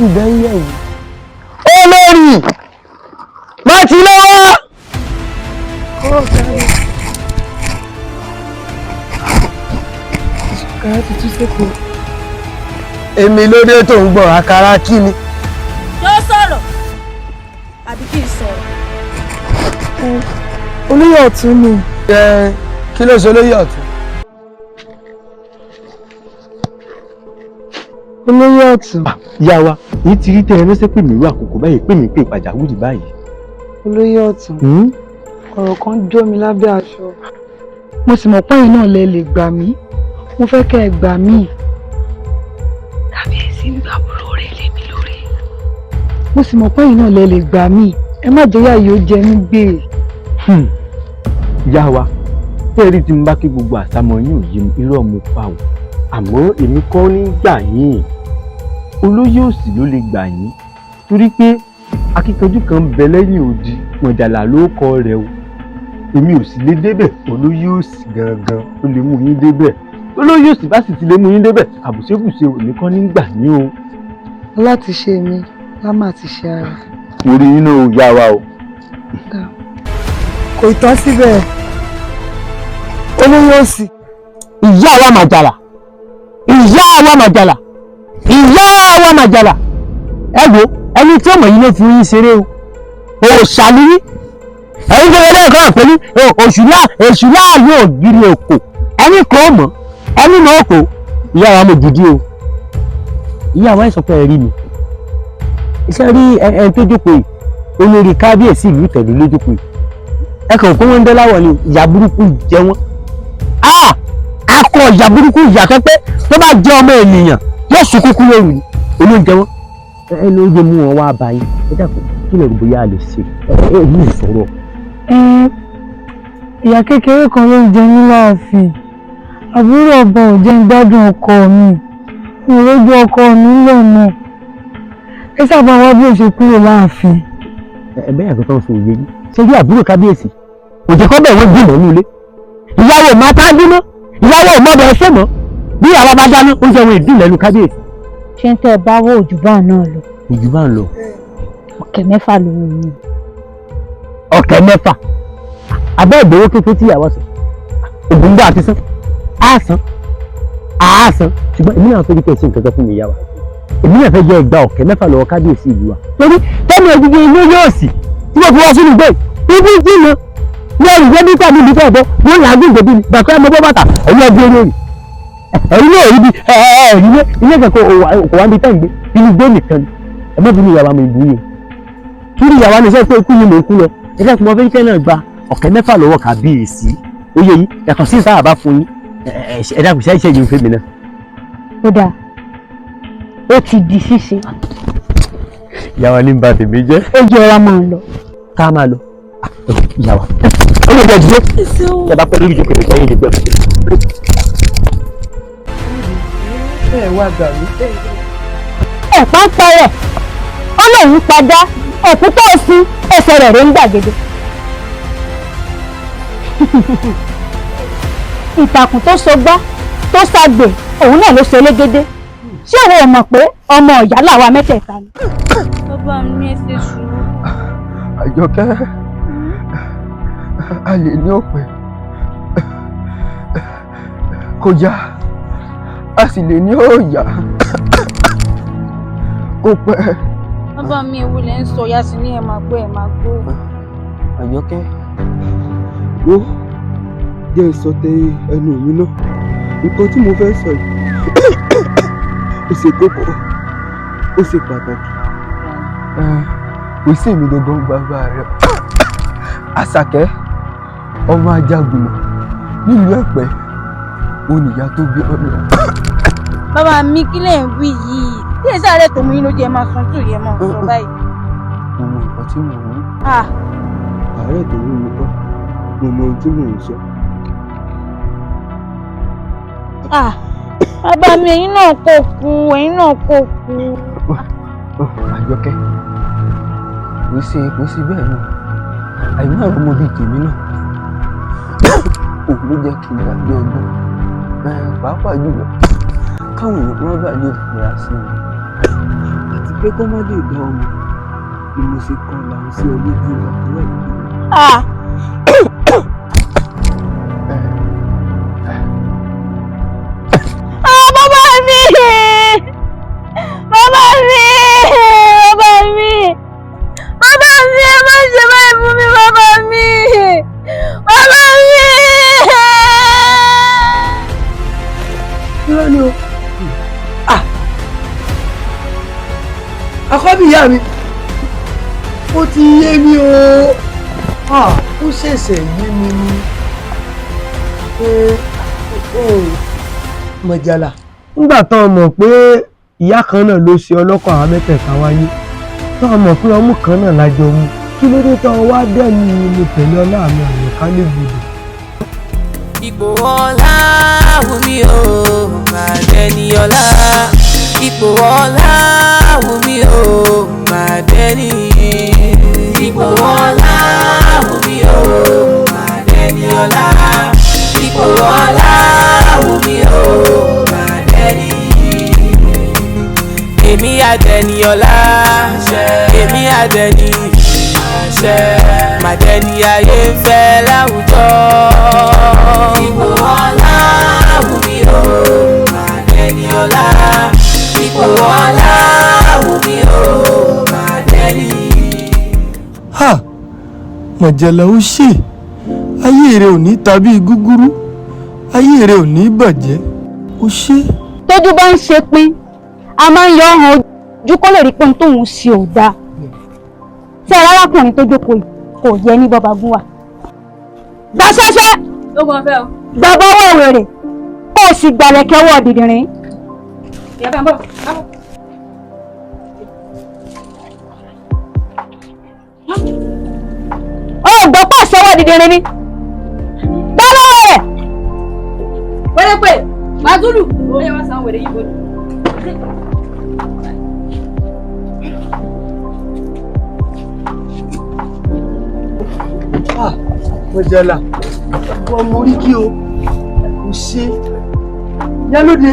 Speaker 3: Ǹbẹ̀ ń yẹ̀ wò.
Speaker 2: Olórí láti lọ́wọ́.
Speaker 5: Àkàrà ti tú sẹ́kọ̀ọ́.
Speaker 3: Èmi ló dé tó ń gbọ́ àkàrà kí ni.
Speaker 12: Yóò sọ̀rọ̀. Àbí kì í sọ̀rọ̀.
Speaker 5: Olóyè ọ̀tún ni.
Speaker 3: Kí ló ṣe olóyè ọ̀tún?
Speaker 5: Olóyè ọ̀tún.
Speaker 10: Ìyá wa èyí ti rí tẹ́ ẹ ránṣẹ́ pè mí irú àkókò báyìí pè mí pé pàjáwìrì báyìí.
Speaker 5: Olóyè ọ̀tún. Ọ̀rọ̀ kan jó mi lábẹ́ aṣọ. Mo sì mọ̀ pé ẹ̀yin náà lè gbà mí. Mo fẹ́ kẹ́ ẹ gbà mí. Kábíyèsí ń gbàbúrò rẹ̀ lé mi lórí. Mo sì mọ̀ pé ẹ̀yin náà lè gbà mí. Ẹ má jẹ́ yà yóò jẹ mí gbé.
Speaker 10: Ìyá wa bẹ́ẹ̀ rí tí mo bá kí gbogbo àsámọ́ yín ò yé mi irọ́ mo pa ò. Àmọ́ èmi kọ́ ní gbà yín. Olóyè òsì ló lè gbà yín. Torí pé akíkanjú kan bẹ lẹ́yìn odi Màjàlá ló kọ rẹ̀ o. Èmi ò sì lè débẹ̀ olóyè òsì gangan ó lè mú yín débẹ̀. Olóyè òsì bá sì ti lè mú yín débẹ̀ àbùṣebùṣe ò ní kọ́ ní gbà yín o.
Speaker 5: Láti ṣe mi lámà ti ṣe ara.
Speaker 10: Orí yín náà ò yá wa o.
Speaker 5: Kò tán síbẹ̀. Olóyè òsì.
Speaker 2: Ìyá wa Màjàlá. Ìyá wa Màjàlá. Ìyá wa Màjàlá. Ẹ wo ẹni tí ọmọ yìí ló fi yín ṣeré o. Òòṣà ni yín. Ẹ̀yin tó wọlé ẹ̀kọ́ àpẹẹrẹ èṣù láàyè ògiri òkò. Ẹni kò mọ̀ ẹni mọ̀ òkò. Ìyá wa mo jìdí o. Ìyá wa ẹ̀ sọ pé ẹ rí mi. Iṣẹ́ rí ẹni tó jókòó yìí. Olórí kábíyèsí ìlú Ìtẹ̀dó ló jókòó yìí. Ẹ kàn kó wọn dé láwọ̀ ni ìyá burúkú jẹ wọ́n. Akọ ìyá burúkú ìyá tó pé tó bá jẹ ọmọ ènìyàn yóò sùn kúkú lóru ni olóúnjẹ wọn. Ẹ ló yẹ mú wọn wá bá yín ẹ dàpọ̀ kí lè bóyá a lè ṣe ẹ ní ìsọ̀rọ̀.
Speaker 5: Ìyá kékeré kan ló ń jẹ mí láàfin. Àbúrò ọba ò jẹ́ ń gbádùn ọkọ mi. Mo rójú ọkọ mi lọ́nà. Ẹ sábà wá bí ó ṣe kúrò láàfin.
Speaker 10: Bẹ́ẹ̀ àgbẹ̀ tó ń sọ òye yín ṣé bí àbúrò kábíyèsí òjẹ̀kọ́ bẹ̀ wọ́n gbìmọ̀ ní ilé. Ìyàwó máa tá dúná ìyàwó ọmọ bẹ̀rẹ̀ sẹ́mọ̀ bí àwa bá dáná oúnjẹ wọn ìdí lẹ́nu kábíyèsí.
Speaker 9: Ṣé ń tẹ́ ẹ bá wọ òjò bá náà lọ?
Speaker 10: Òjò bá ń lọ.
Speaker 9: Ọ̀kẹ́ mẹ́fà ló ń yìn.
Speaker 10: Ọ̀kẹ́ mẹ́fà abẹ́ ìgbowó kékeré tí ìyàwó sọ ògùn gbà àti sán á san àásán ṣùgbọ́n èmi náà fẹ́ kí ẹ ṣe nǹkan kan fún mi ìyá wa èmi náà fẹ́ jẹ́ ẹgbà ọ̀kẹ́ mẹ́fà lọ́wọ́ kábíyèsí ìlú wa torí tẹ́lẹ̀ ògùngùn inú yóò sì tí mo fi wá sínú gbé ibi jìnnà ní ẹrù gbé níta níbi tẹ́ ẹ̀bọ wọ́n làágùn gbèbí ni bàtà ọmọ bọ́ bàtà ẹ̀yìn ẹbí olórí ẹ̀yìn náà rí bí ilé kẹ̀kọ́ kò wá bí tẹ́ǹgbé inú gbé nìkan ni ẹ má bínú ìyàwó mi ìbú yìí kí ni ìyàwó mi sọ pé ikú ni mò ń kú lọ ẹ fẹ́ kí mo fẹ́ kẹ́ náà gba ọ̀kẹ́ mẹ́fà lọ́wọ́ kábíyèsí ó yẹ yín yàtọ̀ sí ìsáà bá fún yín ẹ dàgbé ṣe iṣẹ́ yìí fún mi náà.
Speaker 9: ó dáa ó ti di ṣíṣe.
Speaker 10: ìyàwó ní bá tèmi jẹ́.
Speaker 9: ó jẹ́ ọ̀rá máa lọ.
Speaker 10: ká máa lọ. ìyàwó ó lè jẹ́ ìdílé ẹ bá pẹ́ lórí ìjókòó ìgbà yìí nígbà.
Speaker 3: ẹ wá gbà mí.
Speaker 9: ẹ̀pá ń pẹ́rẹ̀ ó lóun padà ẹ̀kú tó sí ẹsẹ̀ rẹ̀ ń gbàgede. ìtàkùn tó sogbá tó ṣàgbè òun náà ló ṣe légédé ṣé ìwọ ò mọ̀ pé ọmọ ìyá làwa mẹ́tẹ̀ẹ̀ta ni.
Speaker 12: bàbá mi ẹ ṣe sùúrù.
Speaker 3: Àjọkẹ́ a lè ní òpè kò yá a sì lè ní òòyà kò pẹ́.
Speaker 12: bàbá mi ewu lẹ ń sọ ya sí ní ẹ máa gbọ́ ẹ máa gbọ́.
Speaker 3: Àjọkẹ́ wo jẹ́ sọ tẹ ẹnu mi náà nǹkan tí mo fẹ́ sọ yìí ó ṣe kókó ó ṣe pàtàkì kò sí èmi gangan bàbá rẹ Àṣàkẹ́ ọmọ Ajagunmọ̀ nílùú Ẹ̀pẹ́ oníyà tó bí ọmọ.
Speaker 12: bàbá mi kí lè ń wí yìí tí èsì àárẹ̀ tó mú yín ló jẹ́ máa sun tù yẹ máa sọ báyìí.
Speaker 3: mo mọ nǹkan tí mò ń rí àárẹ̀ tó mú mi kọ́ mo mọ ohun tí mò ń sọ.
Speaker 12: bàbá mi ẹ̀yin náà kò kú ẹ̀yin náà kò kú.
Speaker 3: Àjọkẹ́ kò sí bẹ́ẹ̀ náà àìmọ́ àwọn ọmọ bíi tèmi náà òun ló jẹ́ kí n gbàgbé ọgbọ́n pàápàá jùlọ káwọn èèyàn wọn bá lè fura sí mi àti pé kọ́ má lè dá ọmọ ni mo ṣe kọ́ làwọn sí olójú àbúrò ìlú.
Speaker 12: bàbá mi bàbá mi bàbá mi bàbá mi ẹ má ṣe báyìí fún mi bàbá mi bàbá mi.
Speaker 3: irọ́ ni o àkọ́bí ìyá mi ó ti yé mi o ó ṣẹ̀ṣẹ̀ yé mi ni Mọ̀jàlá nígbà tó o mọ̀ pé ìyá kan náà ló ṣe ọlọ́kọ̀ àwọn mẹ́tẹ̀ẹ̀ta wáyé tó o mọ̀ pé ọmú kan náà lájọ mu kí ló dé tó o wá dẹ́nu mo tẹ̀lé ọlá mi Àyọ̀kálé gbòdò.
Speaker 6: ipò ọlá wùmí o máa dẹni ọlá ipò ọlá wùmí o máa dẹni ipò ọlá wùmí o máa dẹni ọlá ipò ọlá wùmí o máa dẹni. èmi àdẹni ọlá èmi àdẹni àṣẹ màdẹni ayé ń fẹ́ láwùjọ. ipò ọlá wùmí o màdẹni ọlá ipò ọlá wùmí o màdẹni.
Speaker 3: Mọ̀jàlá ó ṣe ayé rẹ ò ní tàbí gúgúrú ayé rẹ ò ní bàjẹ́ ó ṣe.
Speaker 9: tójú bá ń ṣe pín a máa ń yọ ọ̀hún ojú kó lè rí pé ohun tóun ṣe ò dáa tí arákùnrin tó jókòó yìí kò yẹ ní bọ́ba gún wa. gba ṣẹ́ṣẹ́ gbàgbọ́ owó wèrè kó o sì gbàlẹ̀kẹ́ ọwọ́ dìdìrín. ó gbọ́ pàṣẹ ọwọ́ dìdìrín ni gbọ́ lọ́wọ́ rẹ̀.
Speaker 12: wẹ́rẹ́ pé màdúlù ó yẹ wá sáwọn wèrè yìí bọ́lú.
Speaker 3: Mọ̀jàlá ọmọ orí kí o kò ṣe yá lóde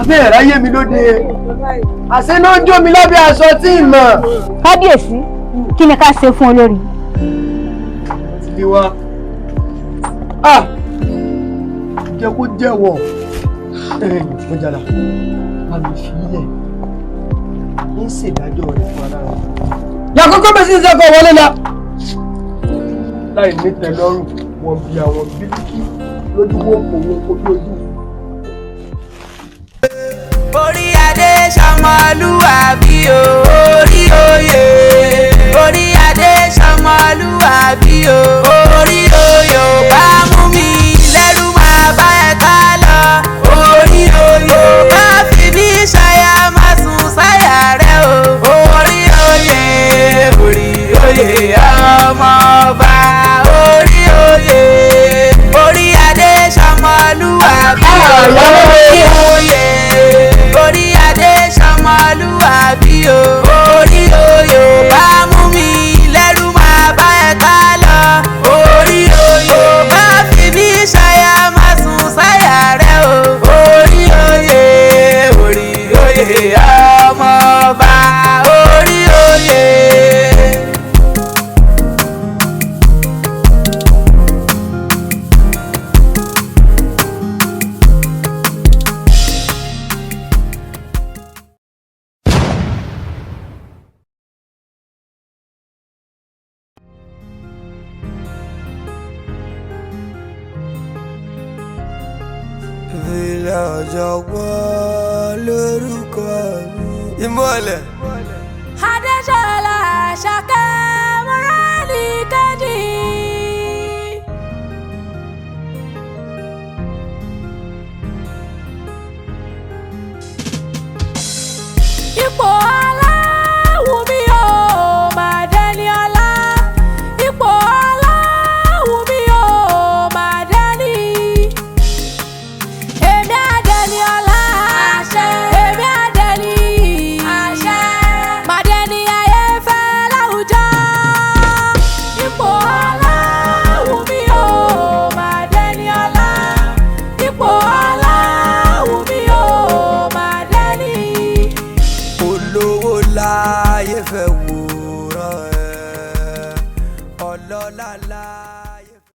Speaker 3: abẹ́rẹ́ ráyé mi lóde àṣẹ náà jó mi lábẹ́ aṣọ tí ì mọ̀.
Speaker 9: kábíyèsí kí ni ká ṣe fún olórí.
Speaker 3: ti lè wá jẹ́ kó jẹ́wọ́ Mo jàlá. Má mi fi ilẹ̀. Ní ṣèdájọ́ rẹ̀ fún ara rẹ̀. Yàkókò bẹ́ẹ̀ sì ń sẹ́kọ̀ọ́ wọlé la. Láì ní tẹ́lọ́rùn, wọ́n bí àwọn bílíkì lójú wọn kò wọ́n kó bí ojú.
Speaker 6: Orí adé ṣọmọlúwàbí o, orí oyè. Orí adé ṣọmọlúwàbí o, orí oyè. Bá mú mi lẹ́rú máa bá ẹ ká lọ, orí oyè. Má fi mí ṣaya má sùn sáyà rẹ o, orí oyè. Orí oyè ọmọọba, orí oyè. Orí adé ṣọmọlúwàbí o, orí oyè. Orí adé ṣọmọlúwàbí o, orí oyè. Bá mú mi lẹ́rú máa bá ẹ ká lọ, orí oyè. Má fi mí ṣaya má sùn sáyà rẹ o, orí oyè. Orí oyè ọmọọba, orí oyè.
Speaker 4: Ibileojogbon lórúkọ mi. Ìmọ̀lẹ̀.
Speaker 12: Adéṣọlá Àṣàkẹ́ Mọ́rálì kejì. Ipò ọlá wù mí o, máa dẹni ọlá. Ipò ọlá wù mí o, máa dẹni. Èmi àdẹni ọlá. Àṣẹ. Èmi àdẹni. Àṣẹ. Máa dẹni ayé fẹ́ láwùjọ. Ipò ọlá wù mí o, máa dẹni ọlá. Ipò ọlá wù mí o, máa dẹni.
Speaker 4: Olówó láyé fẹ́ wòran ẹ̀ ọlọ́lá láyé.